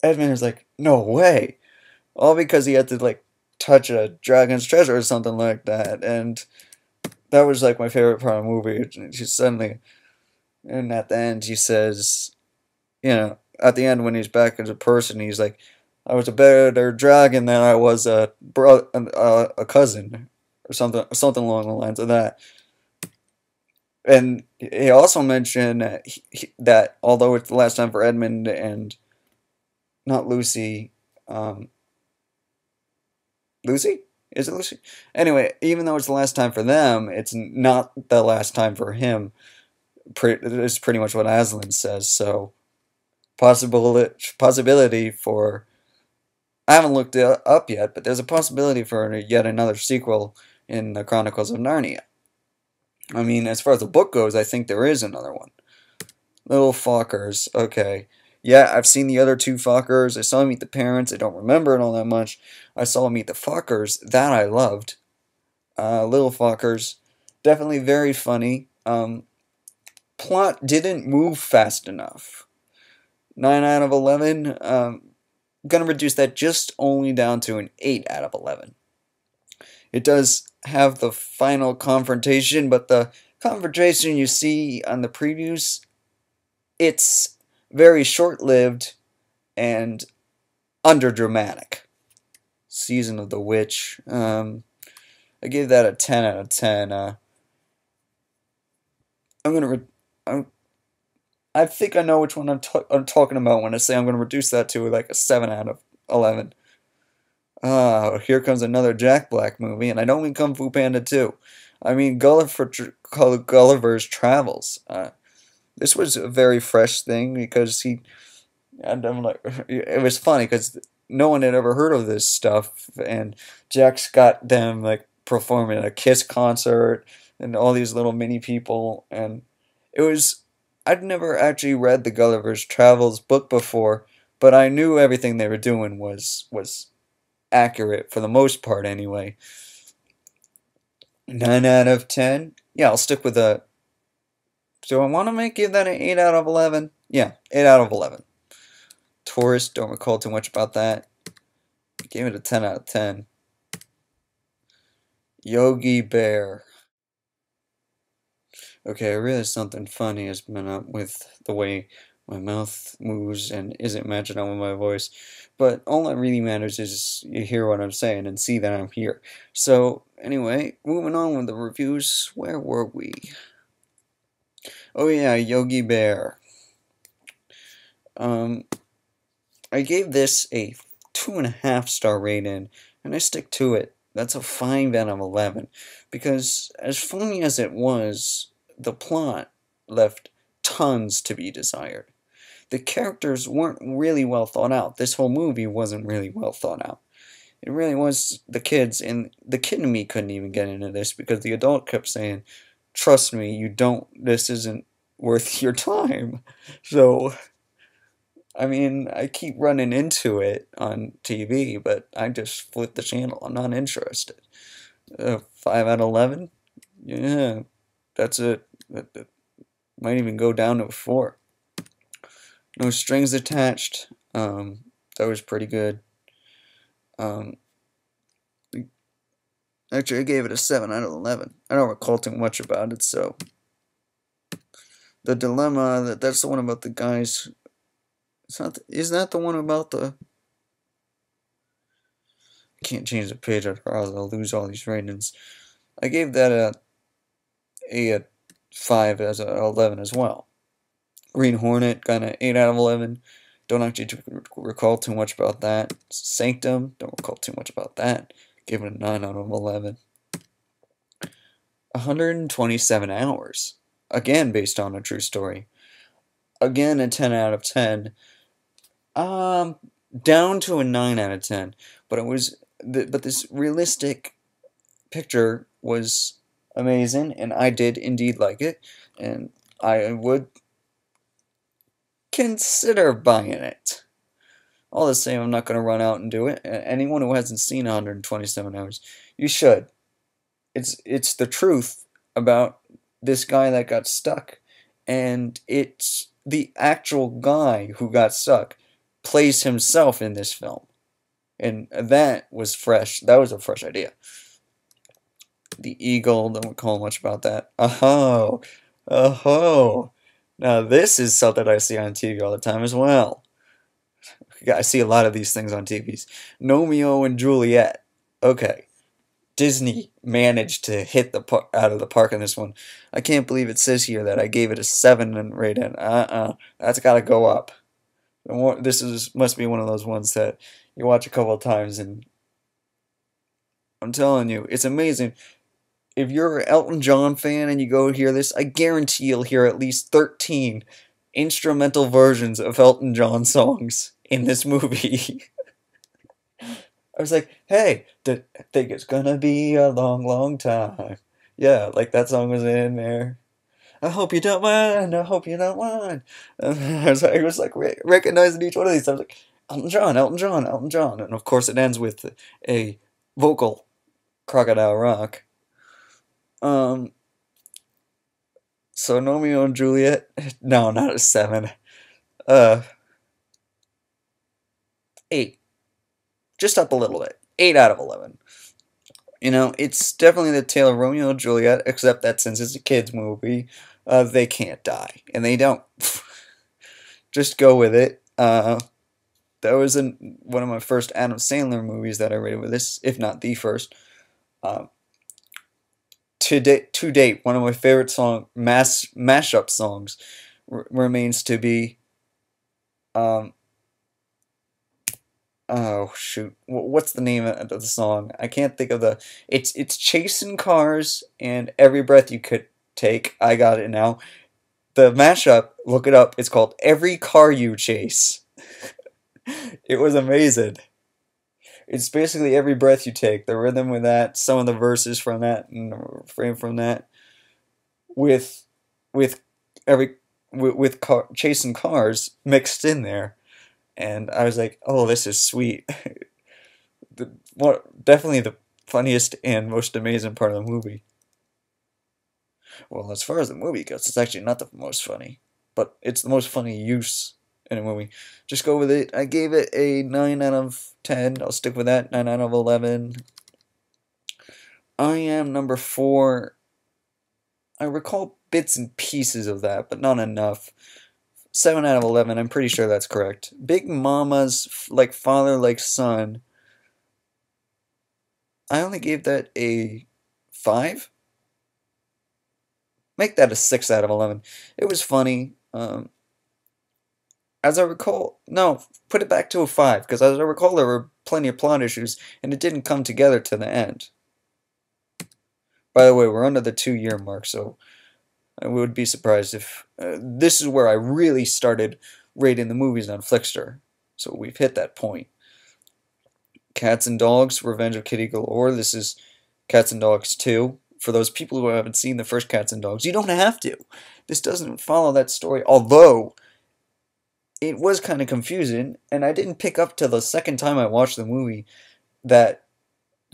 Edmund is like, no way. All because he had to like touch a dragon's treasure or something like that. And that was like my favorite part of the movie. She suddenly, and at the end he says, at the end when he's back as a person, he's like, I was a better dragon than I was a cousin, or something along the lines of that. And he also mentioned that although it's the last time for Edmund and not Lucy, Lucy? Is it Lucy? Anyway, even though it's the last time for them, it's not the last time for him. It's pretty much what Aslan says. So, possibility for, I haven't looked it up yet, but there's a possibility for yet another sequel in the Chronicles of Narnia. I mean, as far as the book goes, I think there is another one. Little Fockers, okay. Yeah, I've seen the other 2 Fockers. I saw Meet the Parents. I don't remember it all that much. I saw Meet the Fockers. That I loved. Little Fockers, definitely very funny. Plot didn't move fast enough. 9 out of 11. Gonna reduce that just only down to an 8 out of 11. It does have the final confrontation, but the confrontation you see on the previews, it's very short-lived and underdramatic. Season of the Witch. I gave that a 10 out of 10. I think I know which one I'm talking about when I say I'm gonna reduce that to like a 7 out of 11. Here comes another Jack Black movie, and I don't mean Kung Fu Panda 2. I mean Gulliver's Travels. This was a very fresh thing because and I'm like, it was funny because no one had ever heard of this stuff, and Jack's got them like performing at a Kiss concert and all these little mini people, and I'd never actually read the Gulliver's Travels book before, but I knew everything they were doing was accurate for the most part anyway. 9 out of 10. Yeah, I'll stick with a. Do I want to give that an 8 out of 11? Yeah, 8 out of 11. Tourist, don't recall too much about that. Gave it a 10 out of 10. Yogi Bear. Okay, I realize something funny has been up with the way my mouth moves and isn't matching up with my voice. But all that really matters is you hear what I'm saying and see that I'm here. So, anyway, moving on with the reviews. Where were we? Oh yeah, Yogi Bear. Um, I gave this a 2.5-star rating, and I stick to it. That's a 5 out of 11. Because, as funny as it was, the plot left tons to be desired. The characters weren't really well thought out. This whole movie wasn't really well thought out. It really was the kids, and the kid in me couldn't even get into this because the adult kept saying, trust me, this isn't worth your time. So, I mean, I keep running into it on TV, but I just flip the channel. I'm not interested. 5 out of 11? Yeah, that's it. That might even go down to a 4. No strings attached. That was pretty good. Um, actually, I gave it a 7 out of 11. I don't recall too much about it, so. The dilemma, that's the one about the guys. Isn't that the one about the. I can't change the page or else I'll lose all these ratings. I gave that a 5 as an 11 as well. Green Hornet got an 8 out of 11. Don't actually recall too much about that. Sanctum, don't recall too much about that. Give it a 9 out of 11. 127 Hours. Again, based on a true story. Again, a 10 out of 10. Down to a 9 out of 10. But it was, but this realistic picture was amazing, and I did indeed like it, and I would consider buying it. All the same, I'm not going to run out and do it. Anyone who hasn't seen 127 Hours, you should. It's the truth about this guy that got stuck, and it's the actual guy who got stuck plays himself in this film, and that was fresh. That was a fresh idea. The Eagle, don't recall much about that. Oh, oh. Now this is something I see on TV all the time as well. I see a lot of these things on TVs. Romeo and Juliet. Okay. Disney managed to hit the out of the park on this one. I can't believe it says here that I gave it a 7 rating. That's got to go up. This must be one of those ones that you watch a couple of times, and I'm telling you, it's amazing. If you're an Elton John fan and you go hear this, I guarantee you'll hear at least 13 instrumental versions of Elton John songs in this movie. I was like, hey, I think it's gonna be a long, long time. Yeah, like that song was in there. I hope you don't mind, I hope you don't mind. I was like recognizing each one of these. I was like, Elton John, Elton John, Elton John. And of course it ends with a vocal Crocodile Rock. So Romeo and Juliet, no, not a 7. 8. Just up a little bit. 8 out of 11. You know, it's definitely the tale of Romeo and Juliet, except that since it's a kid's movie, they can't die. And they don't. Just go with it. That was one of my first Adam Sandler movies that I rated with this, if not the first. To date, one of my favorite mashup songs remains to be, oh shoot, what's the name of the song? I can't think of it's Chasing Cars and Every Breath You Could Take. I got it now. The mashup, look it up, it's called Every Car You Chase. It was amazing. It's basically Every Breath You Take, the rhythm with that, some of the verses from that, and the refrain from that, with chasing cars mixed in there, and I was like, oh, this is sweet. Definitely the funniest and most amazing part of the movie. Well, as far as the movie goes, it's actually not the most funny, but it's the most funny use in a movie. Just go with it. I gave it a 9 out of 10. I'll stick with that. 9 out of 11. I Am number 4. I recall bits and pieces of that, but not enough. 7 out of 11. I'm pretty sure that's correct. Big Mama's like father, like son. I only gave that a 5. Make that a 6 out of 11. It was funny. As I recall, no, put it back to a 5, because as I recall, there were plenty of plot issues, and it didn't come together to the end. By the way, we're under the 2-year mark, so I would be surprised if... this is where I really started rating the movies on Flixster, so we've hit that point. Cats and Dogs, Revenge of Kitty Galore. This is Cats and Dogs 2. For those people who haven't seen the first Cats and Dogs, you don't have to. This doesn't follow that story, although it was kind of confusing, and I didn't pick up till the second time I watched the movie that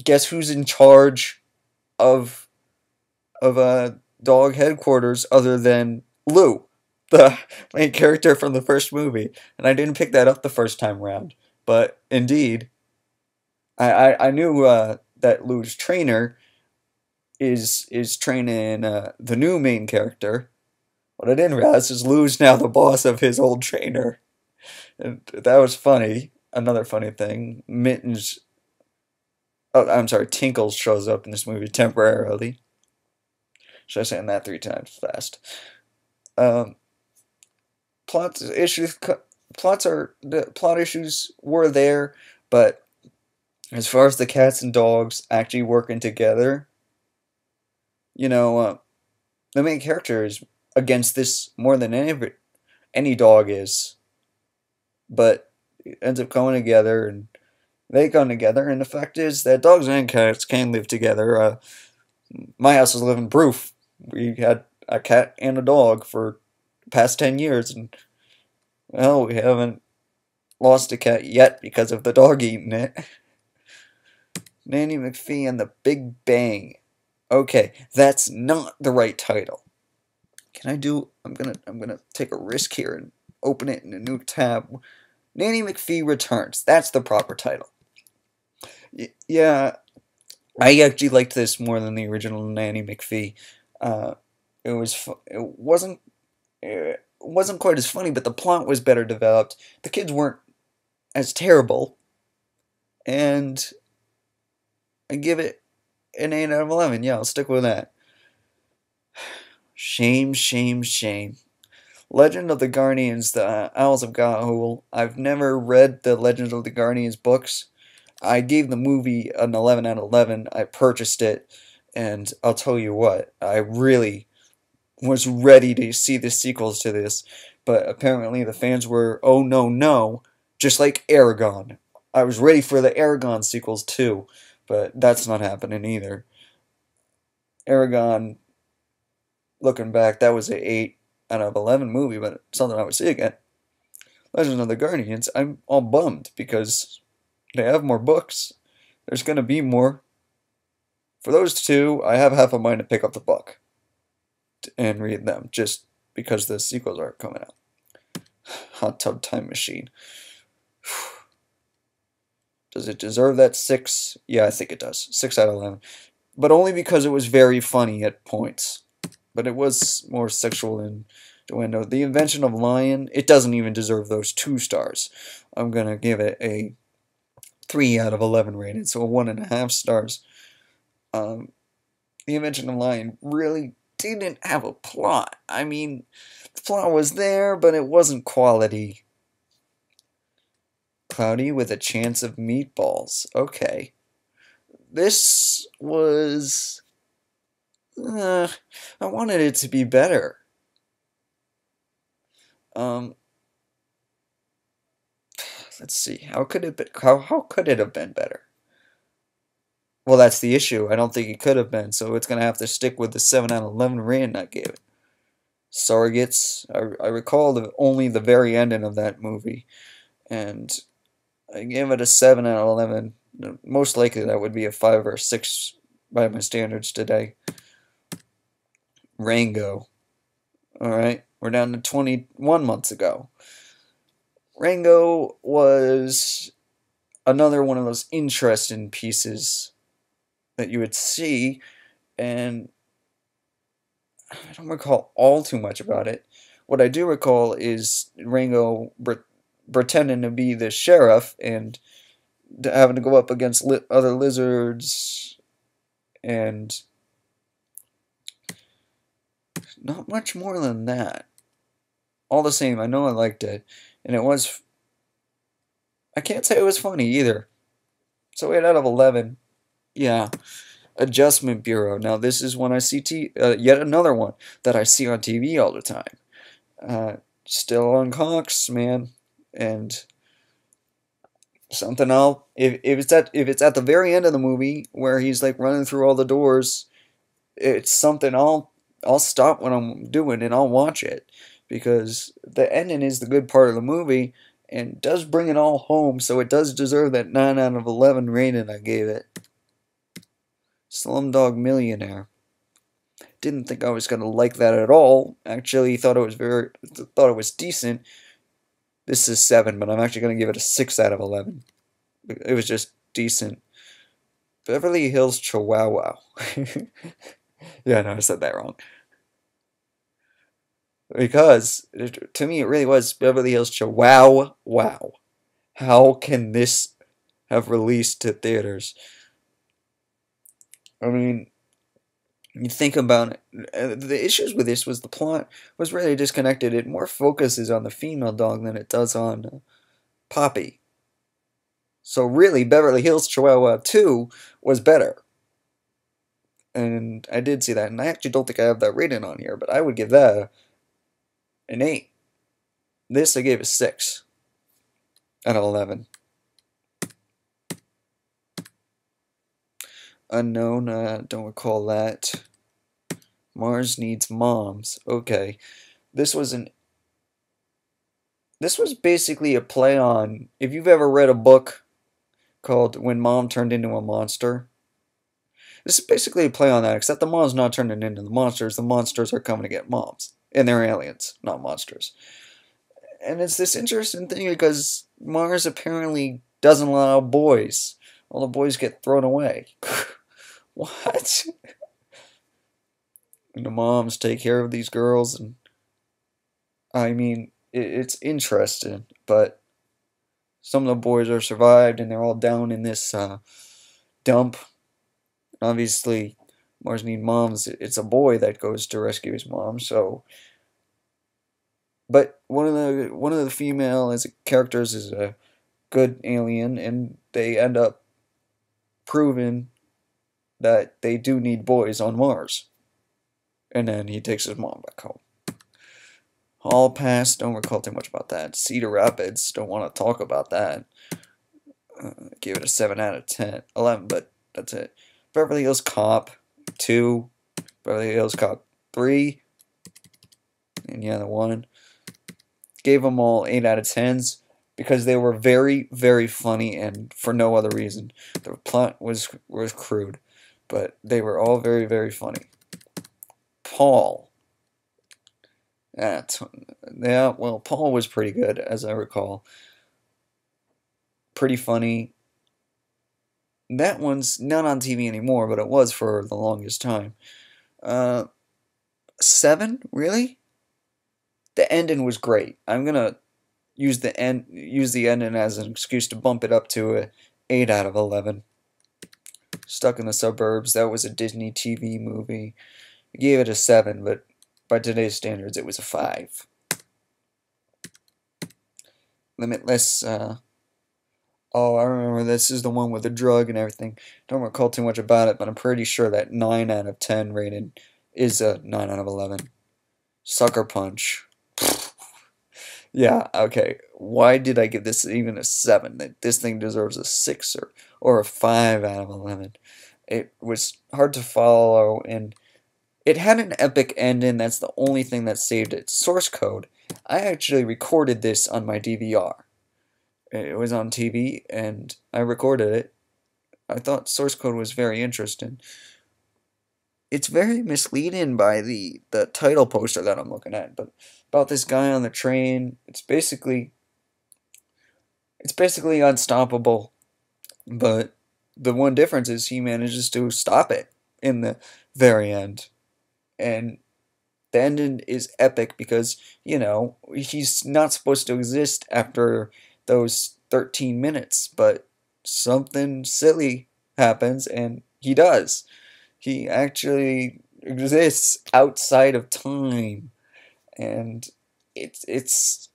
guess who's in charge of dog headquarters other than Lou, the main character from the first movie. And I didn't pick that up the first time around, but indeed, I knew that Lou's trainer is training the new main character. What I didn't realize is Lou's now the boss of his old trainer. And that was funny. Another funny thing, Mittens... Oh, I'm sorry, Tinkles shows up in this movie temporarily. Should I say that 3 times fast? Plot issues were there, but as far as the cats and dogs actually working together, you know, the main character is against this more than any dog is. But it ends up coming together, and they come together, and the fact is that dogs and cats can live together. My house is living proof. We had a cat and a dog for the past 10 years, and, well, we haven't lost a cat yet because of the dog eating it. Nanny McPhee and the Big Bang. Okay, that's not the right title. Can I do... I'm gonna take a risk here and open it in a new tab. Nanny McPhee Returns. That's the proper title. Yeah, I actually liked this more than the original Nanny McPhee. It wasn't quite as funny, but the plot was better developed. The kids weren't as terrible, and I give it an 8 out of 11. Yeah, I'll stick with that. Shame, shame, shame. Legend of the Guardians, the Owls of Ga'Hoole. I've never read the Legend of the Guardians books. I gave the movie an 11 out of 11. I purchased it, and I'll tell you what, I really was ready to see the sequels to this, but apparently the fans were, oh no, no, just like Aragon. I was ready for the Aragon sequels too, but that's not happening either. Aragon, looking back, that was an 8 out of 11 movie, but something I would see again. Legend of the Guardians, I'm all bummed because they have more books. There's going to be more. For those two, I have half a mind to pick up the book and read them, just because the sequels aren't coming out. Hot Tub Time Machine. Does it deserve that 6? Yeah, I think it does. 6 out of 11. But only because it was very funny at points. But it was more sexual than innuendo. The Invention of Lion, it doesn't even deserve those 2 stars. I'm going to give it a 3 out of 11 rated, so a 1.5 stars. The Invention of Lion really didn't have a plot. I mean, the plot was there, but it wasn't quality. Cloudy with a Chance of Meatballs. Okay. This was... I wanted it to be better. Let's see. How could it have been better? Well, that's the issue. I don't think it could have been, so it's going to have to stick with the 7 out of 11 rating I gave it. Surrogates. I recall only the very ending of that movie, and I gave it a 7 out of 11. Most likely that would be a 5 or a 6 by my standards today. Rango. Alright, we're down to 21 months ago. Rango was another one of those interesting pieces that you would see, and I don't recall all too much about it. What I do recall is Rango pretending to be the sheriff and having to go up against other lizards, and not much more than that. All the same, I know I liked it, and it was. I can't say it was funny either. So 8 out of 11. Yeah. Adjustment Bureau. Now this is one I see. Yet another one that I see on TV all the time. Still on Cox, man, and something I'll if it's at the very end of the movie where he's like running through all the doors, it's something I'll stop what I'm doing and I'll watch it, because the ending is the good part of the movie and does bring it all home, so it does deserve that 9 out of 11 rating I gave it. Slumdog Millionaire. Didn't think I was gonna like that at all. Actually, thought it was decent. This is 7, but I'm actually gonna give it a 6 out of 11. It was just decent. Beverly Hills Chihuahua. Yeah, no, I said that wrong. Because to me, it really was Beverly Hills Chihuahua. Wow, how can this have released to theaters? I mean, you think about it. The issues with this was the plot was really disconnected. It more focuses on the female dog than it does on Poppy. So really, Beverly Hills Chihuahua 2 was better. And I did see that, and I actually don't think I have that rating on here, but I would give that an 8. This I gave a 6 out of 11. Unknown, don't recall that. Mars Needs Moms. Okay. This was basically a play on, if you've ever read a book called When Mom Turned Into a Monster. This is basically a play on that, except the mom's not turning into the monsters are coming to get moms. And they're aliens, not monsters. And it's this interesting thing because Mars apparently doesn't allow boys. All the boys get thrown away. What? And the moms take care of these girls, and I mean, it's interesting, but some of the boys are survived, and they're all down in this dump. Obviously, Mars Need Moms. It's a boy that goes to rescue his mom. So, but one of the female as characters is a good alien, and they end up proving that they do need boys on Mars. And then he takes his mom back home. Hall Pass, don't recall too much about that. Cedar Rapids, don't want to talk about that. Give it a 7 out of 10. 11, but that's it. Beverly Hills Cop 2. Beverly Hills Cop 3. And yeah, the one. Gave them all 8 out of 10s because they were very, very funny and for no other reason. The plot was crude, but they were all very, very funny. Paul. Yeah, well, Paul was pretty good, as I recall. Pretty funny. That one's not on TV anymore, but it was for the longest time. 7? Really? The ending was great. I'm gonna use the ending as an excuse to bump it up to a 8 out of 11. Stuck in the Suburbs. That was a Disney TV movie. I gave it a 7, but by today's standards, it was a 5. Limitless. Oh, I remember this is the one with the drug and everything. Don't recall too much about it, but I'm pretty sure that 9 out of 10 rated is a 9 out of 11. Sucker Punch. Yeah, okay. Why did I give this even a 7? That this thing deserves a 6 or a 5 out of 11. It was hard to follow, and it had an epic ending. That's the only thing that saved it. Source code. I actually recorded this on my DVR. It was on TV, and I recorded it. I thought source code was very interesting. it's very misleading by the title poster that I'm looking at, but about this guy on the train. It's basically unstoppable, but the one difference is he manages to stop it in the very end. And the ending is epic because, he's not supposed to exist after those 13 minutes, but something silly happens and he does. He actually exists outside of time, and it's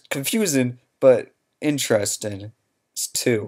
confusing but interesting too.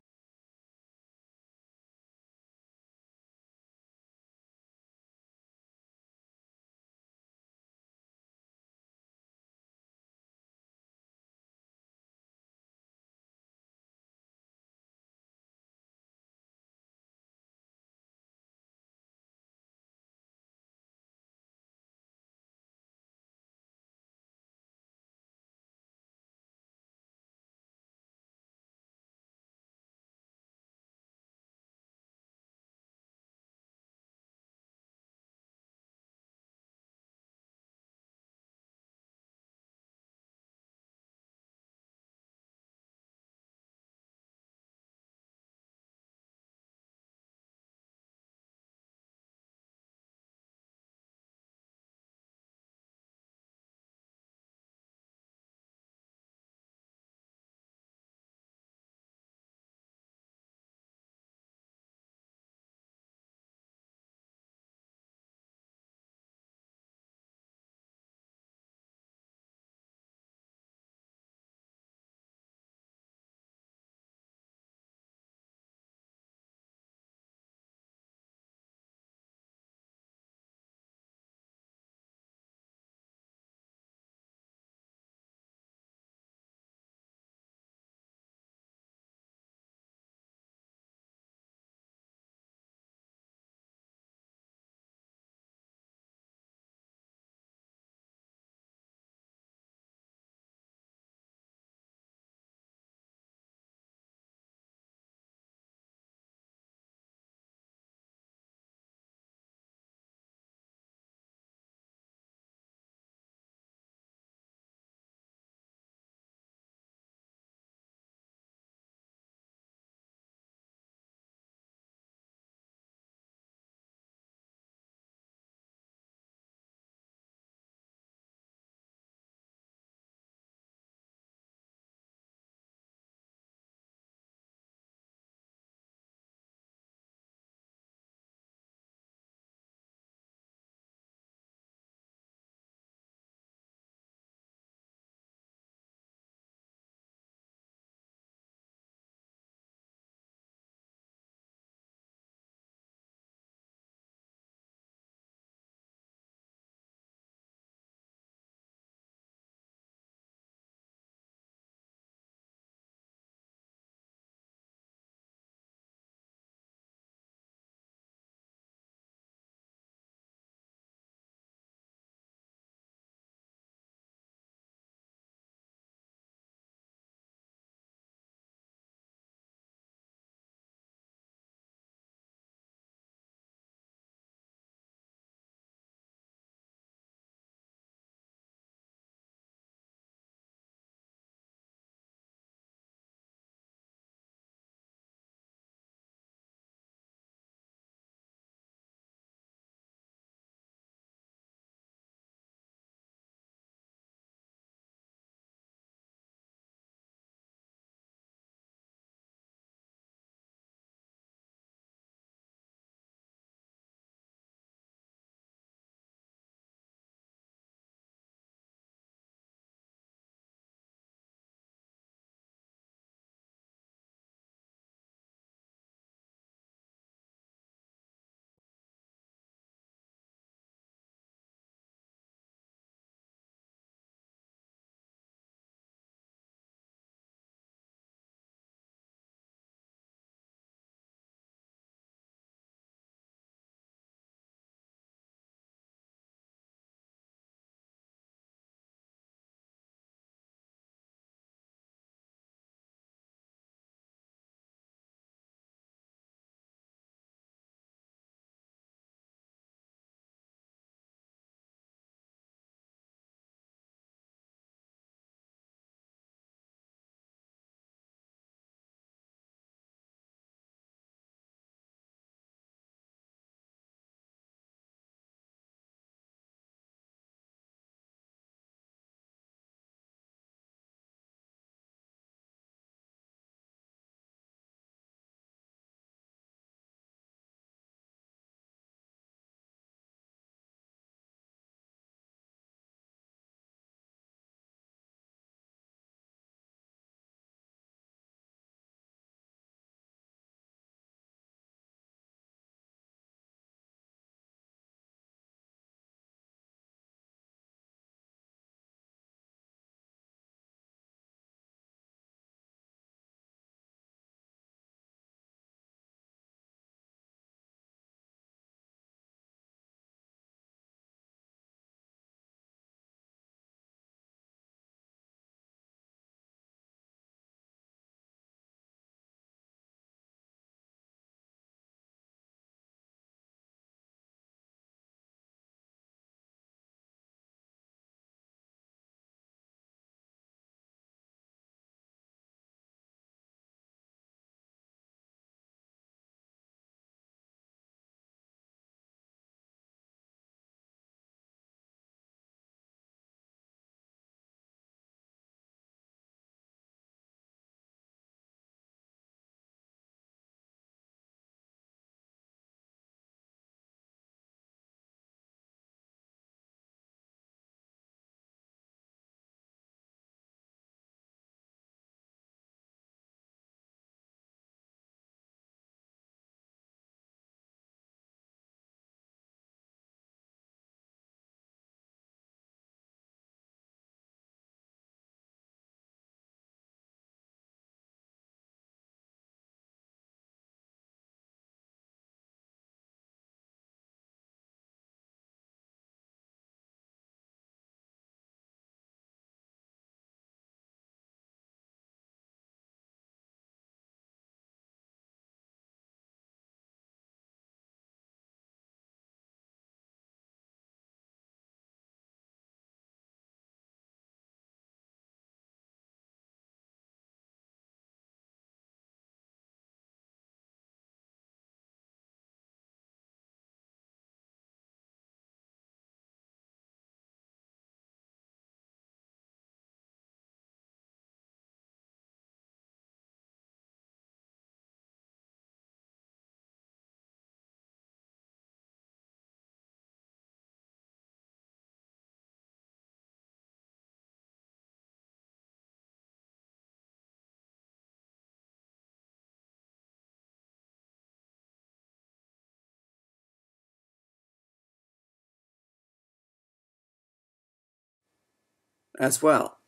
as well.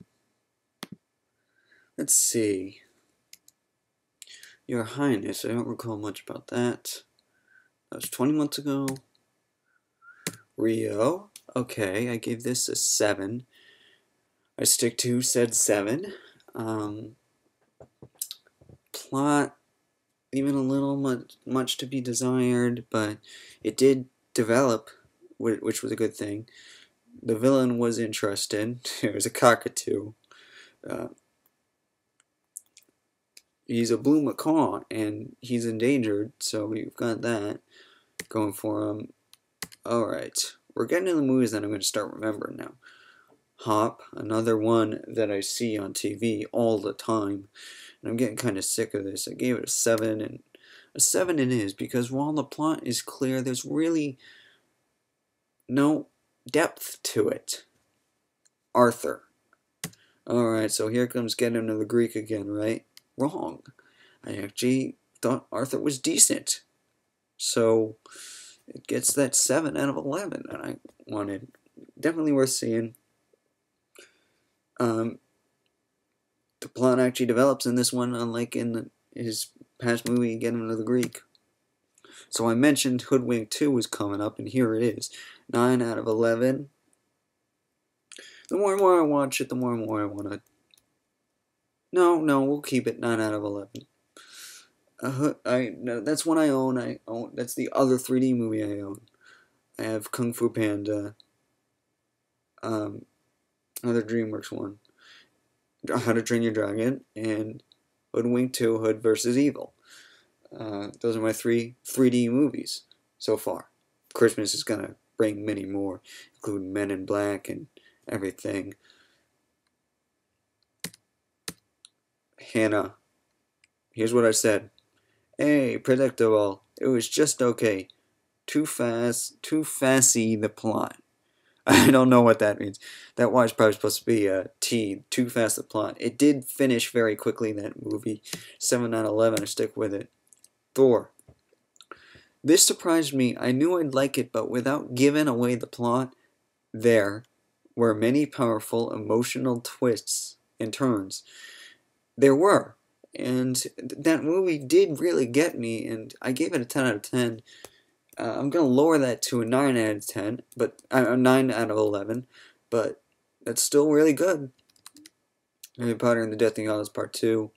Let's see. Your Highness, I don't recall much about that. That was 20 months ago. Rio, okay, I gave this a 7. I stick to said 7. Plot, even a little much to be desired, but it did develop, which was a good thing. The villain was interested. It was a cockatoo. He's a blue macaw, and he's endangered, so we've got that going for him. Alright, we're getting to the movies that I'm going to start remembering now. Hop, another one that I see on TV all the time, and I'm getting kind of sick of this. I gave it a 7, and a 7 it is, because while the plot is clear, there's really no depth to it. Arthur. Alright, so here comes getting into the Greek again, right? Wrong. I actually thought Arthur was decent. So it gets that 7 out of 11 that I wanted. Definitely worth seeing. The plot actually develops in this one, unlike in his past movie, Get Him to the Greek. So I mentioned Hoodwink 2 was coming up, and here it is. 9 out of 11. The more and more I watch it, the more and more I want to... No, we'll keep it 9 out of 11. That's one I own. That's the other 3D movie I own. I have Kung Fu Panda. Another DreamWorks one. How to Train Your Dragon, and Hoodwink 2, Hood vs. Evil. Those are my 3 3D movies so far. Christmas is going to bring many more, including Men in Black and everything. Hannah, here's what I said. Hey, predictable. It was just okay. Too fast, too fussy the plot. I don't know what that means. That Y is probably supposed to be a T. Too fast the plot. It did finish very quickly, that movie. 7 out of 11. I stick with it. Thor. This surprised me. I knew I'd like it, but without giving away the plot, there were many powerful emotional twists and turns. There were. And that movie did really get me, and I gave it a 10 out of 10. I'm going to lower that to a 9 out of 10, but 9 out of 11, but that's still really good. Harry Potter and the Deathly Hallows Part 2.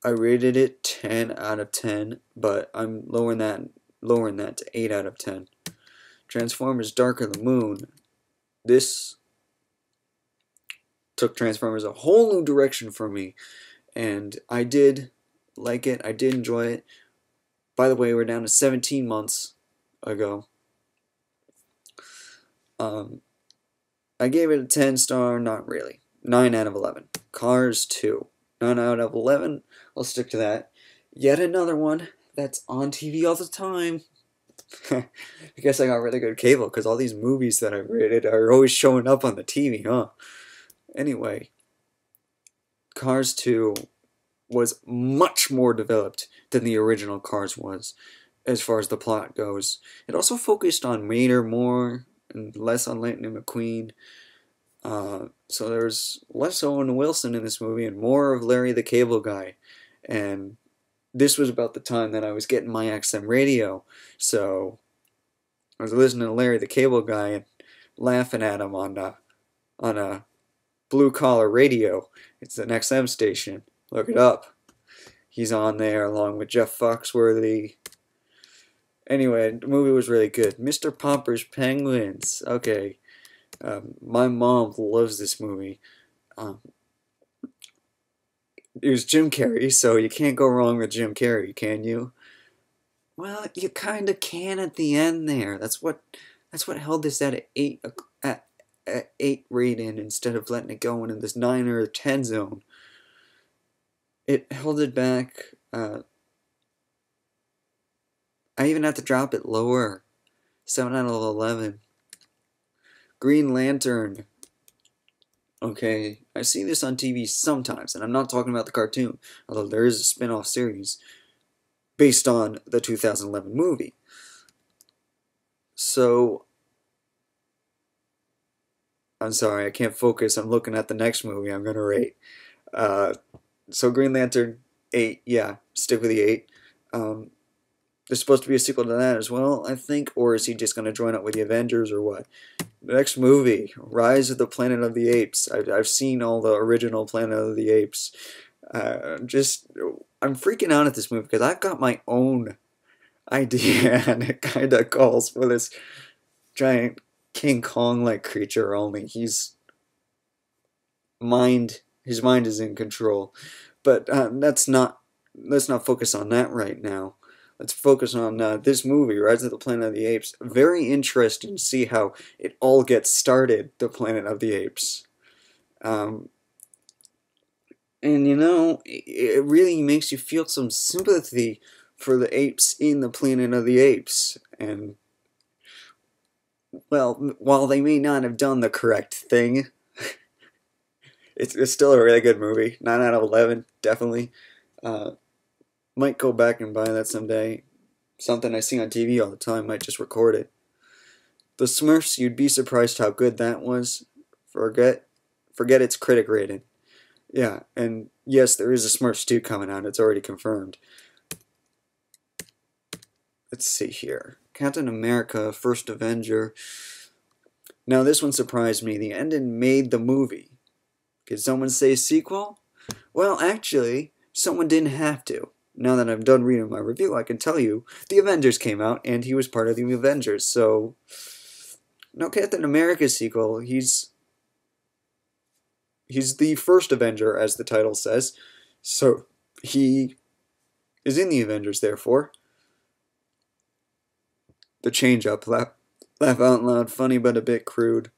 I rated it 10 out of 10, but I'm lowering that to 8 out of 10. Transformers Dark of the Moon. This took Transformers a whole new direction for me, and I did like it. I did enjoy it. By the way, we're down to 17 months ago. I gave it a 10 star, not really. 9 out of 11. Cars 2. 9 out of 11. I'll stick to that. Yet another one that's on TV all the time. I guess I got really good cable because all these movies that I rated are always showing up on the TV, huh? Anyway, Cars 2 was much more developed than the original Cars was, as far as the plot goes. It also focused on Mater more and less on Lightning McQueen. So there's less Owen Wilson in this movie and more of Larry the Cable Guy. And this was about the time that I was getting my XM radio, so I was listening to Larry the Cable Guy and laughing at him on a blue collar radio. It's an XM station. Look it up. He's on there along with Jeff Foxworthy. Anyway, the movie was really good. Mr. Popper's Penguins. Okay. My mom loves this movie. It was Jim Carrey, so you can't go wrong with Jim Carrey, can you? Well, you kind of can at the end there. That's what held this at an 8 rating instead of letting it go into this 9 or 10 zone. It held it back. I even had to drop it lower. 7 out of 11. Green Lantern. Okay, I see this on TV sometimes, and I'm not talking about the cartoon, although there is a spin-off series based on the 2011 movie. So, I'm sorry, I can't focus. I'm looking at the next movie I'm gonna rate. Uh, so Green Lantern 8, yeah, stick with the 8. Um, there's supposed to be a sequel to that as well, I think, or is he just gonna join up with the Avengers or what? The next movie, Rise of the Planet of the Apes. I've seen all the original Planet of the Apes. Just, I'm freaking out at this movie because I've got my own idea, and it kind of calls for this giant King Kong-like creature. Only his mind is in control. But let's not focus on that right now. Let's focus on this movie, Rise of the Planet of the Apes. Very interesting to see how it all gets started, the Planet of the Apes. Um, and you know, it really makes you feel some sympathy for the apes in the Planet of the Apes. And, well, while they may not have done the correct thing, it's still a really good movie. 9 out of 11, definitely. Might go back and buy that someday. Something I see on TV all the time, might just record it. The Smurfs, you'd be surprised how good that was. Forget its critic rating. Yeah, and yes, there is a Smurfs 2 coming out. It's already confirmed. Let's see here. Captain America, First Avenger. Now this one surprised me. The ending made the movie. Could someone say sequel? Well, actually, someone didn't have to. Now that I'm done reading my review, I can tell you the Avengers came out, and he was part of the Avengers. So, no Captain America sequel. He's the first Avenger, as the title says. So he is in the Avengers. Therefore, the change up, laugh out loud, funny but a bit crude.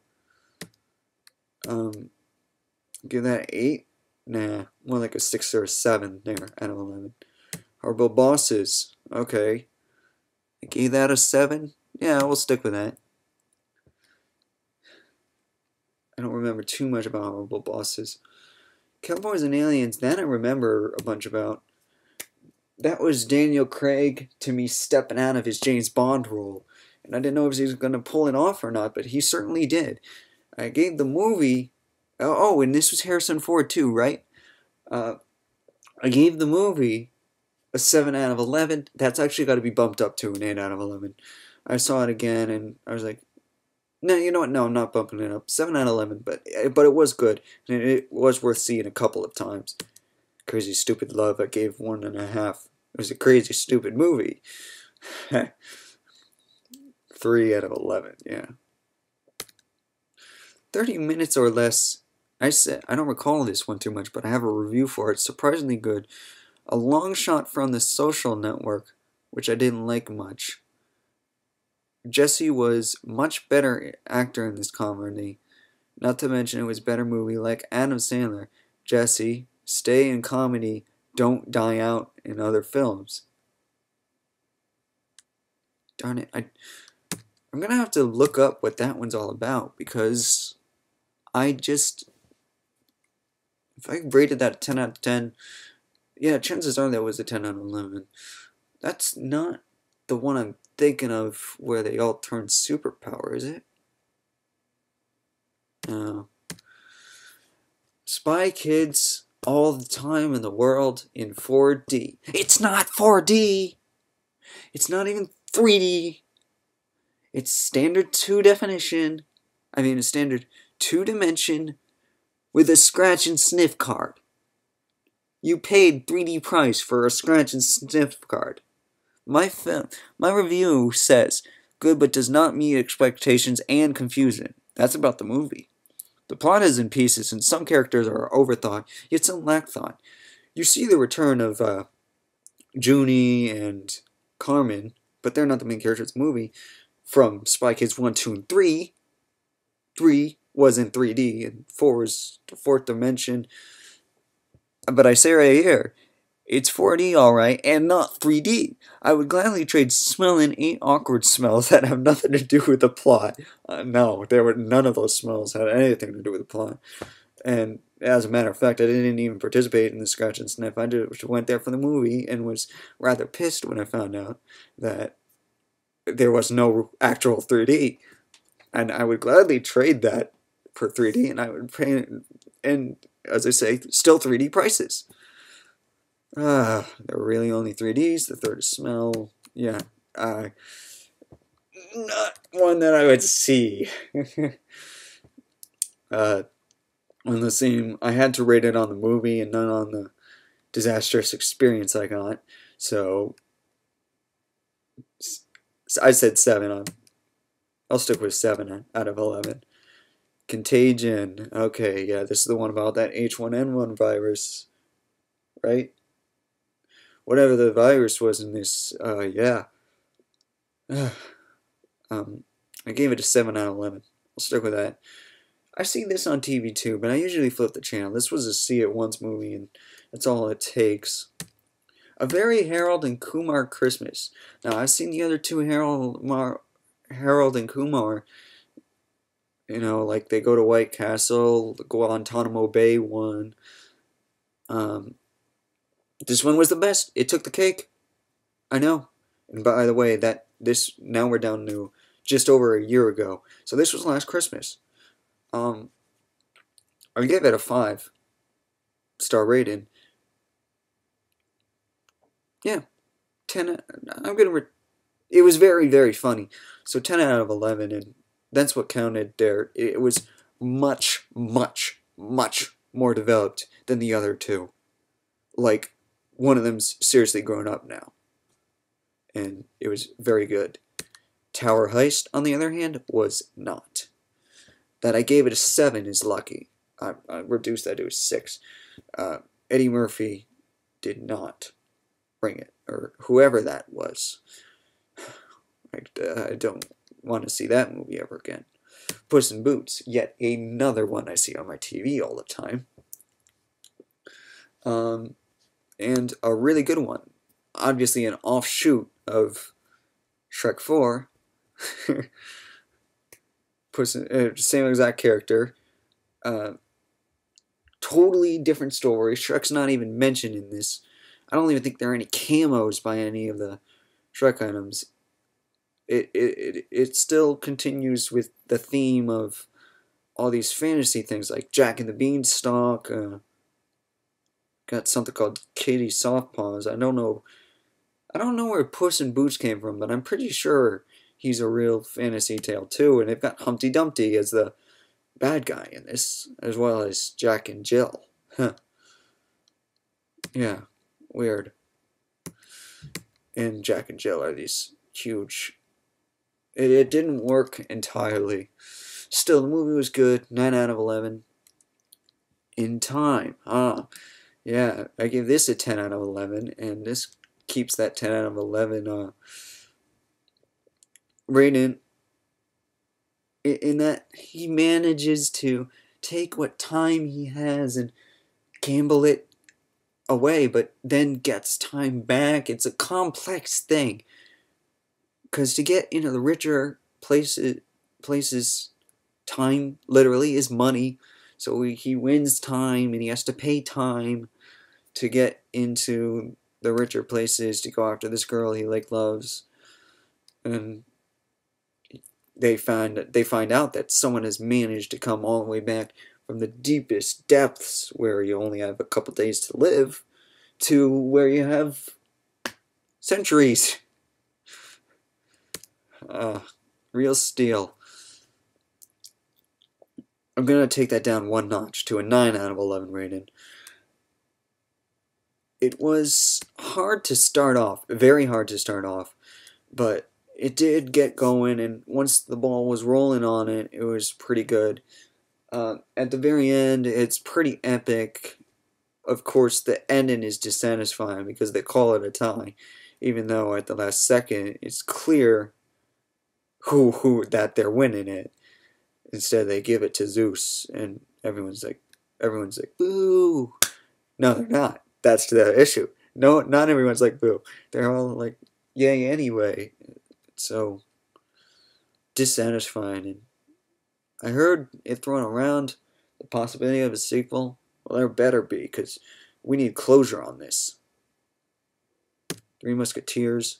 Give that 8. Nah, more like a 6 or a 7 there out of 11. Horrible Bosses. Okay. I gave that a 7. Yeah, we'll stick with that. I don't remember too much about Horrible Bosses. Cowboys and Aliens, that I remember a bunch about. That was Daniel Craig, to me, stepping out of his James Bond role. And I didn't know if he was going to pull it off or not, but he certainly did. I gave the movie... Oh, and this was Harrison Ford too, right? I gave the movie a 7 out of 11. That's actually got to be bumped up to an 8 out of 11. I saw it again, and I was like, no, you know what? No, I'm not bumping it up. 7 out of 11, but it was good, and it was worth seeing a couple of times. Crazy Stupid Love, I gave 1.5. It was a crazy stupid movie. 3 out of 11, yeah. 30 minutes or less. I don't recall this one too much, but I have a review for it. Surprisingly good. A long shot from The Social Network, which I didn't like much. Jesse was much better actor in this comedy. Not to mention it was a better movie, like Adam Sandler. Jesse, stay in comedy, don't die out in other films. Darn it, I'm gonna have to look up what that one's all about, because if I rated that 10 out of 10, yeah, chances are that was a 10 out of 11. That's not the one I'm thinking of where they all turn superpower, is it? No. Spy Kids all the time in the world in 4D. It's not 4D! It's not even 3D! It's standard 2 definition. I mean, a standard 2 dimension with a scratch and sniff card. You paid 3D price for a scratch and sniff card. My review says, good but does not meet expectations and confusing. That's about the movie. The plot is in pieces and some characters are overthought, yet some lack thought. You see the return of Junie and Carmen, but they're not the main characters of the movie, from Spy Kids 1, 2, and 3. 3 was in 3D, and 4 was the 4th dimension. But I say right here, it's 4D alright, and not 3D. I would gladly trade smelling 8 awkward smells that have nothing to do with the plot. No, none of those smells had anything to do with the plot. And as a matter of fact, I didn't even participate in the scratch and sniff. I just went there for the movie and was rather pissed when I found out that there was no actual 3D. And I would gladly trade that per 3D, and I would pay, and as I say, still 3D prices. There were really only 3Ds. The third is smell. Yeah, not one that I would see. On the same, I had to rate it on the movie and not on the disastrous experience I got. So I said 7. I'll stick with 7 out of 11. Contagion. Okay, yeah, this is the one about that H1N1 virus, right? Whatever the virus was in this, yeah. I gave it a 7 out of 11. I'll stick with that. I've seen this on TV too, but I usually flip the channel. This was a see it once movie, and that's all it takes. A Very Harold and Kumar Christmas. Now, I've seen the other two Harold and Kumar. You know, like they go to White Castle, the Guantanamo Bay one. This one was the best. It took the cake. I know. And by the way, now we're down to just over a year ago. So this was last Christmas. I gave it a 5-star rating. Yeah, 10. It was very, very funny. So 10 out of 11, and that's what counted there. It was much, much, much more developed than the other two. Like, one of them's seriously grown up now. And it was very good. Tower Heist, on the other hand, was not. That I gave it a 7 is lucky. I reduced that to a 6. Eddie Murphy did not bring it, or whoever that was. I don't want to see that movie ever again. Puss in Boots, yet another one I see on my TV all the time. And a really good one. Obviously an offshoot of Shrek 4. Same exact character. Totally different story. Shrek's not even mentioned in this. I don't even think there are any camos by any of the Shrek items. It still continues with the theme of all these fantasy things like Jack and the Beanstalk. Got something called Katie Softpaws. I don't know where Puss in Boots came from, but I'm pretty sure he's a real fantasy tale too. And they've got Humpty Dumpty as the bad guy in this, as well as Jack and Jill. Huh. Yeah, weird. And Jack and Jill are these huge. It didn't work entirely. Still, the movie was good. 9 out of 11. In Time. Yeah, I gave this a 10 out of 11, and this keeps that 10 out of 11 rating. In that he manages to take what time he has and gamble it away, but then gets time back. It's a complex thing. Because to get into the richer places, time literally is money. So he wins time, and he has to pay time to get into the richer places to go after this girl he loves. And they find out that someone has managed to come all the way back from the deepest depths, where you only have a couple days to live, to where you have centuries. Real steel. I'm gonna take that down one notch to a 9 out of 11 rating. It was hard to start off, very hard to start off, but it did get going, and once the ball was rolling on it, it was pretty good. At the very end, it's pretty epic. Of course, the ending is dissatisfying because they call it a tie, even though at the last second, it's clear who that they're winning it. Instead, they give it to Zeus, and everyone's like, boo. No, they're not. That's the issue. No, not everyone's like, boo. They're all like, yay anyway. So dissatisfying. And I heard it thrown around, the possibility of a sequel. Well, there better be, because we need closure on this. Three Musketeers.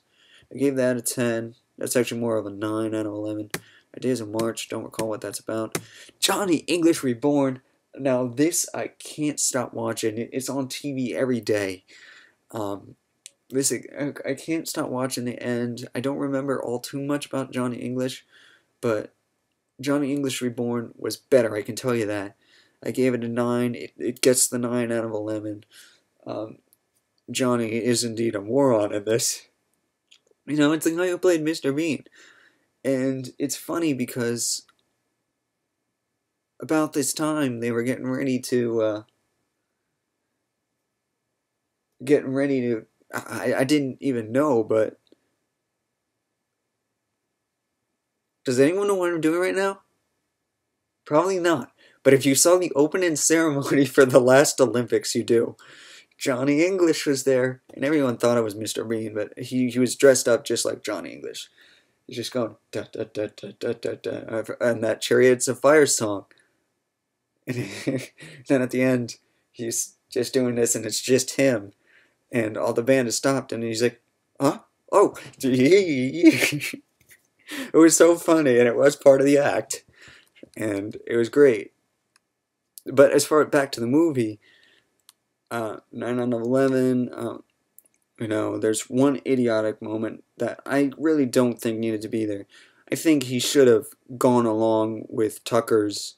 I gave that a 10. That's actually more of a 9 out of 11. Ideas of March, don't recall what that's about. Johnny English Reborn. Now this I can't stop watching. It's on TV every day. This I can't stop watching the end. I don't remember all too much about Johnny English, but Johnny English Reborn was better, I can tell you that. I gave it a 9. It gets the 9 out of 11. Johnny is indeed a moron in this. You know, it's the guy who played Mr. Bean. And it's funny because about this time they were getting ready to I didn't even know, but does anyone know what I'm doing right now? Probably not. But if you saw the opening ceremony for the last Olympics, you do. Johnny English was there, and everyone thought it was Mr. Bean, but he was dressed up just like Johnny English. He's just going da da da da da da da, and that Chariots of Fire song. And then at the end, he's just doing this, and it's just him, and all the band has stopped, and he's like, "Huh? Oh!" It was so funny, and it was part of the act, and it was great. But as far back to the movie, 9 out of 11. You know, there's one idiotic moment that I really don't think needed to be there. I think he should have gone along with Tucker's.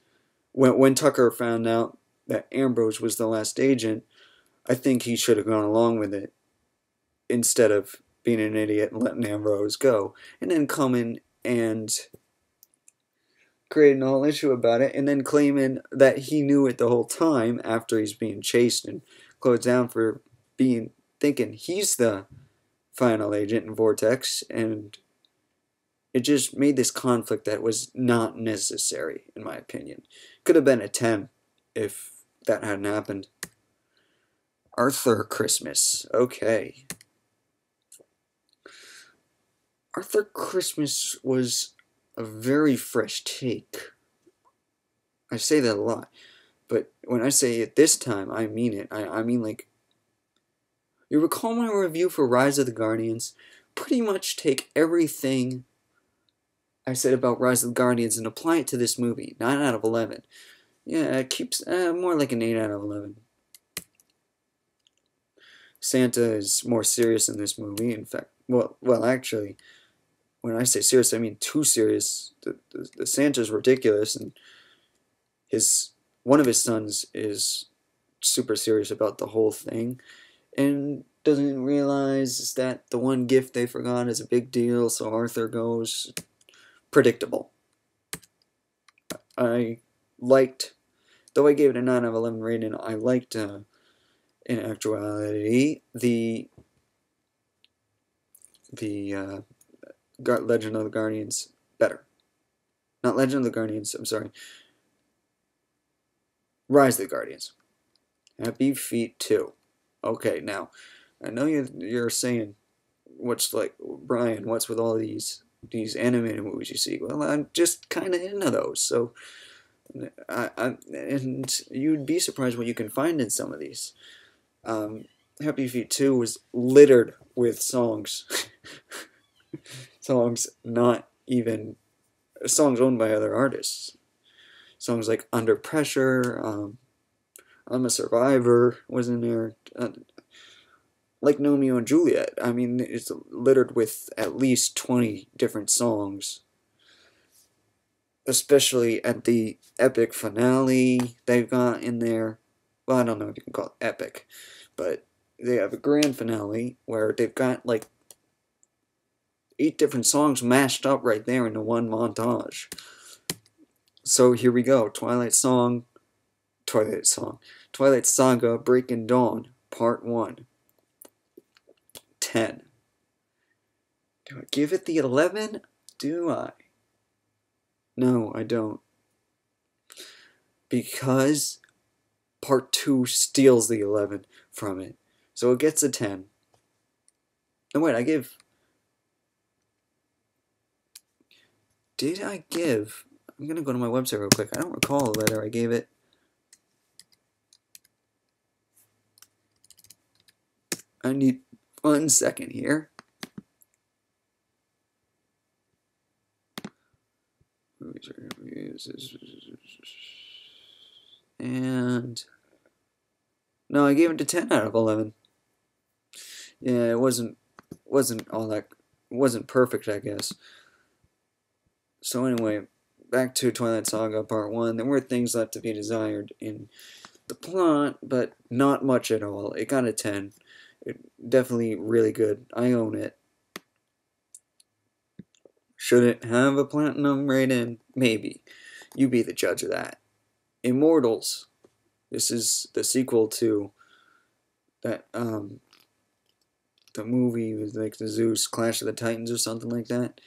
When Tucker found out that Ambrose was the last agent, I think he should have gone along with it instead of being an idiot and letting Ambrose go. And then coming and creating a whole issue about it, and then claiming that he knew it the whole time after he's being chased and closed down for thinking he's the final agent in Vortex, and it just made this conflict that was not necessary, in my opinion. Could have been a 10 if that hadn't happened. Arthur Christmas. Okay. Arthur Christmas was a very fresh take. I say that a lot, but when I say it this time, I mean it. I mean, like, you recall my review for Rise of the Guardians? Pretty much take everything I said about Rise of the Guardians and apply it to this movie. 9 out of 11. Yeah, it keeps more like an 8 out of 11. Santa is more serious in this movie. In fact, well, actually, when I say serious, I mean too serious. The Santa's ridiculous, and one of his sons is super serious about the whole thing, and doesn't realize that the one gift they forgot is a big deal. So Arthur goes. Predictable. I liked, though I gave it a 9 out of 11 rating, I liked, in actuality, the Legend of the Guardians better. Not Legend of the Guardians, I'm sorry. Rise of the Guardians. Happy Feet 2. Okay, now, I know you're saying, Brian, what's with all these animated movies you see? Well, I'm just kind of into those, so and you'd be surprised what you can find in some of these. Happy Feet 2 was littered with songs. Songs owned by other artists. Songs like Under Pressure, I'm a Survivor was in there. Like Romeo and Juliet. I mean, it's littered with at least 20 different songs. Especially at the epic finale they've got in there. Well, I don't know if you can call it epic, but they have a grand finale where they've got like 8 different songs mashed up right there into one montage. So here we go. Twilight Saga, Breaking Dawn, Part 1. 10. Do I give it the 11? Do I? No, I don't. Because Part 2 steals the 11 from it. So it gets a 10. No, wait, Did I give... I'm going to go to my website real quick. I don't recall the letter I gave it. I need 1 second here. And no, I gave it a 10 out of 11. Yeah, it wasn't all that wasn't perfect, I guess. So anyway, back to Twilight Saga Part 1. There were things left to be desired in the plot, but not much at all. It got a 10. It, definitely really good. I own it. Should it have a platinum rating? Maybe. You be the judge of that. Immortals. This is the sequel to that the movie with like the Zeus Clash of the Titans or something like that.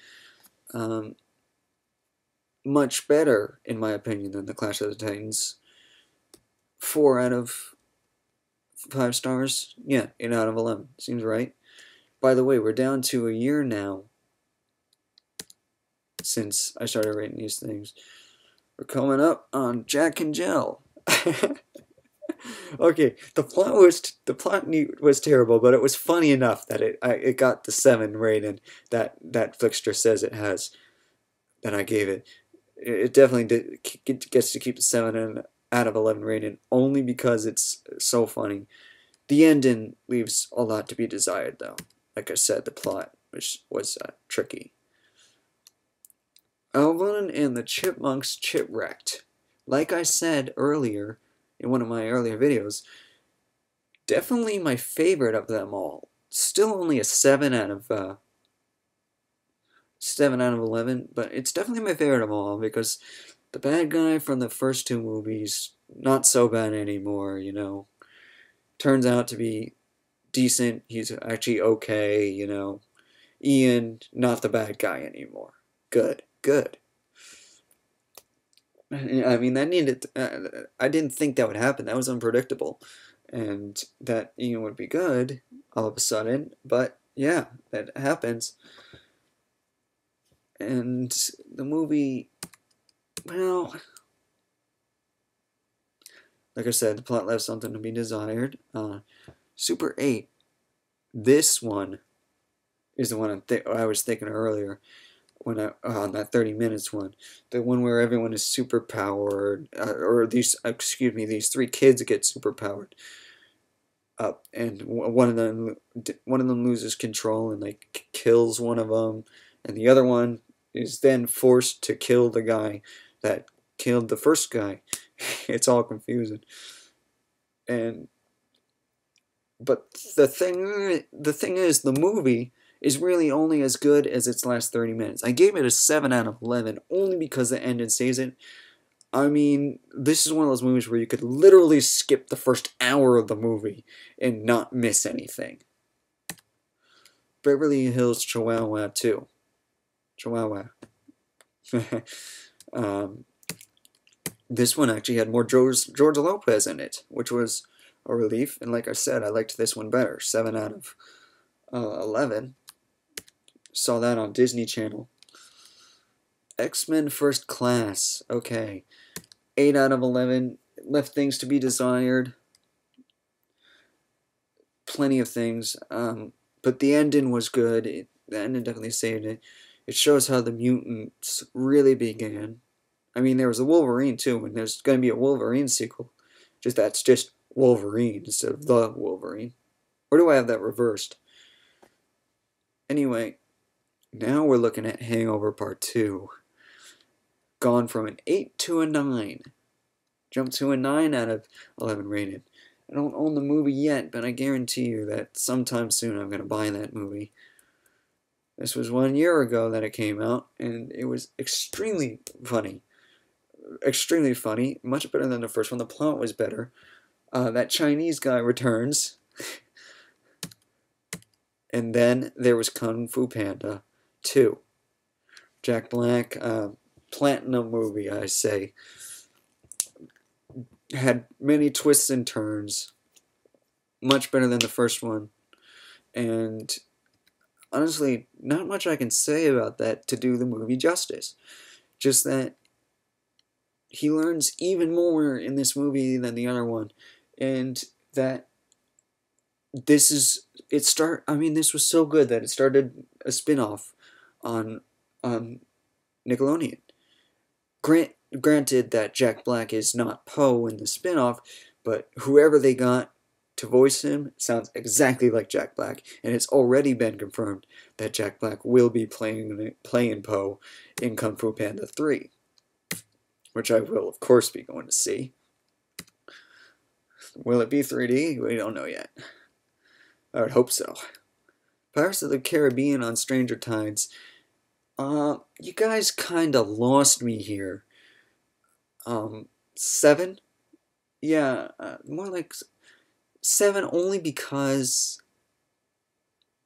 Much better in my opinion than the Clash of the Titans. 4 out of 5 stars. Yeah, 8 out of 11. Seems right. By the way, we're down to a year now since I started rating these things. We're coming up on Jack and Jill. Okay, the plot was terrible, but it was funny enough that it got the 7 rating that Flixster says it has. That I gave it. It definitely gets to keep the 7 out of 11 rating only because it's so funny. The ending leaves a lot to be desired, though. Like I said, the plot was tricky. Alvin and the Chipmunks Chipwrecked. Like I said earlier, in one of my earlier videos, definitely my favorite of them all. Still only a 7 out of 11, but it's definitely my favorite of all because the bad guy from the first 2 movies, not so bad anymore, you know. Turns out to be decent. He's actually okay, you know. Ian, not the bad guy anymore. Good, good. I mean, that needed. I didn't think that would happen. That was unpredictable, and that Ian would be good all of a sudden. But yeah, that happens. And the movie, well, like I said, the plot left something to be desired. Super 8. This one is the one I was thinking earlier when on that 30 minutes one, the one where everyone is super powered, or these 3 kids get super powered. And one of them loses control and like kills one of them, and the other one is then forced to kill the guy that killed the first guy. It's all confusing. But the thing is, the movie is really only as good as its last 30 minutes. I gave it a 7 out of 11 only because the ending says it. I mean, this is one of those movies where you could literally skip the first hour of the movie and not miss anything. Beverly Hills Chihuahua 2. Chihuahua. This one actually had more George Lopez in it, which was a relief. And like I said, I liked this one better. 7 out of 11. Saw that on Disney Channel. X-Men First Class. Okay. 8 out of 11. Left things to be desired. Plenty of things. But the ending was good. The ending definitely saved it. It shows how the mutants really began. I mean, there was a Wolverine too, and there's going to be a Wolverine sequel. That's just Wolverine instead of the Wolverine. Or do I have that reversed? Anyway, now we're looking at Hangover Part 2. Gone from an 8 to a 9. Jumped to a 9 out of 11 rated. I don't own the movie yet, but I guarantee you that sometime soon I'm going to buy that movie. This was 1 year ago that it came out, and it was extremely funny. Extremely funny. Much better than the first one. The plot was better. That Chinese guy returns. And then there was Kung Fu Panda 2. Jack Black, platinum movie, I say. Had many twists and turns. Much better than the first one. And honestly, not much I can say about that to do the movie justice. Just that he learns even more in this movie than the other one. And that this was so good that it started a spin-off on Nickelodeon. Granted that Jack Black is not Poe in the spinoff, but whoever they got to voice him sounds exactly like Jack Black, and it's already been confirmed that Jack Black will be playing Poe in Kung Fu Panda 3, which I will, of course, be going to see. Will it be 3D? We don't know yet. I would hope so. Pirates of the Caribbean on Stranger Tides. You guys kind of lost me here. 7? Yeah, more like 7 only because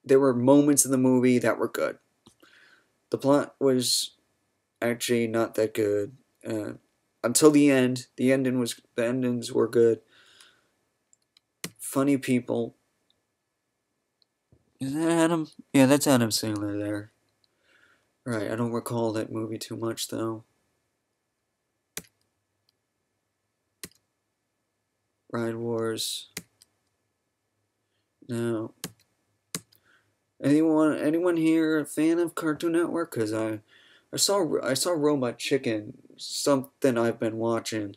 there were moments in the movie that were good. The plot was actually not that good until the end. The endings were good. Funny people. Is that Adam? Yeah, that's Adam Sandler there. Right, I don't recall that movie too much though. Ride Wars. No. Anyone here a fan of Cartoon Network? Cause I saw Robot Chicken, something I've been watching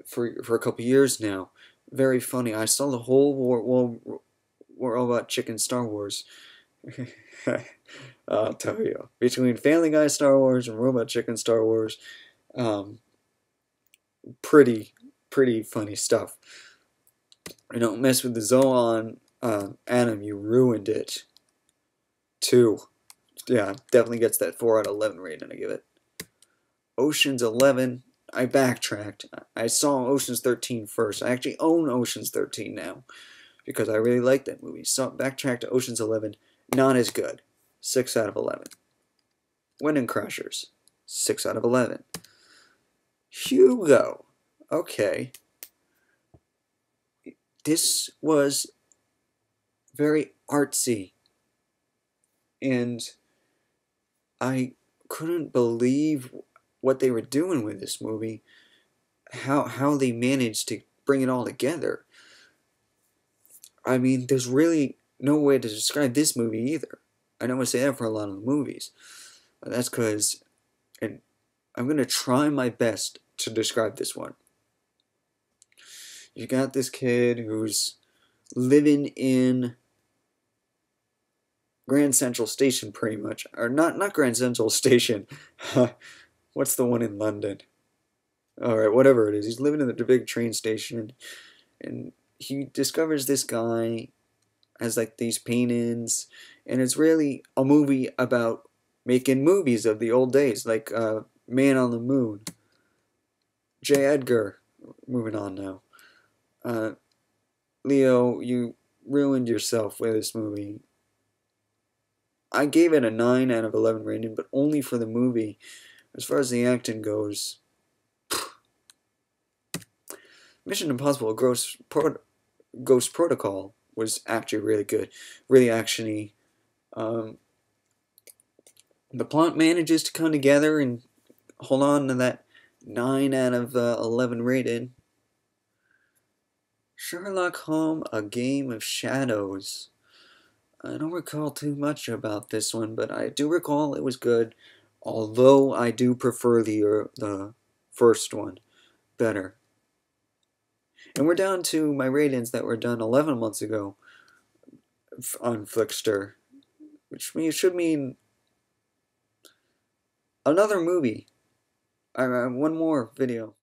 for a couple years now. Very funny. I saw the whole Robot Chicken Star Wars. I'll tell you, between Family Guy Star Wars and Robot Chicken Star Wars, um, pretty funny stuff. You don't mess with the Zoan, Adam. You ruined it. 2. Yeah, definitely gets that 4 out of 11 rating I give it. Ocean's 11. I backtracked. I saw Ocean's 13 first. I actually own Ocean's 13 now because I really like that movie. So backtracked to Ocean's 11. Not as good. 6 out of 11. Wedding Crashers. 6 out of 11. Hugo. Okay. This was very artsy. And I couldn't believe what they were doing with this movie. How they managed to bring it all together. I mean, there's really no way to describe this movie either. I know I say that for a lot of movies. But that's because I'm going to try my best to describe this one. You got this kid who's living in Grand Central Station, pretty much. Or not Grand Central Station. What's the one in London? Alright, whatever it is. He's living in the big train station. And he discovers this guy has like these paintings. And it's really a movie about making movies of the old days. Like Man on the Moon. J. Edgar. Moving on now. Leo, you ruined yourself with this movie. I gave it a 9 out of 11 rating, but only for the movie. As far as the acting goes, Mission Impossible Ghost Protocol was actually really good, really actiony. The plot manages to come together and hold on to that 9 out of 11 rated. Sherlock Holmes, A Game of Shadows. I don't recall too much about this one, but I do recall it was good, although I do prefer the first one better. And we're down to my ratings that were done 11 months ago on Flixster, which should mean another movie. One more video.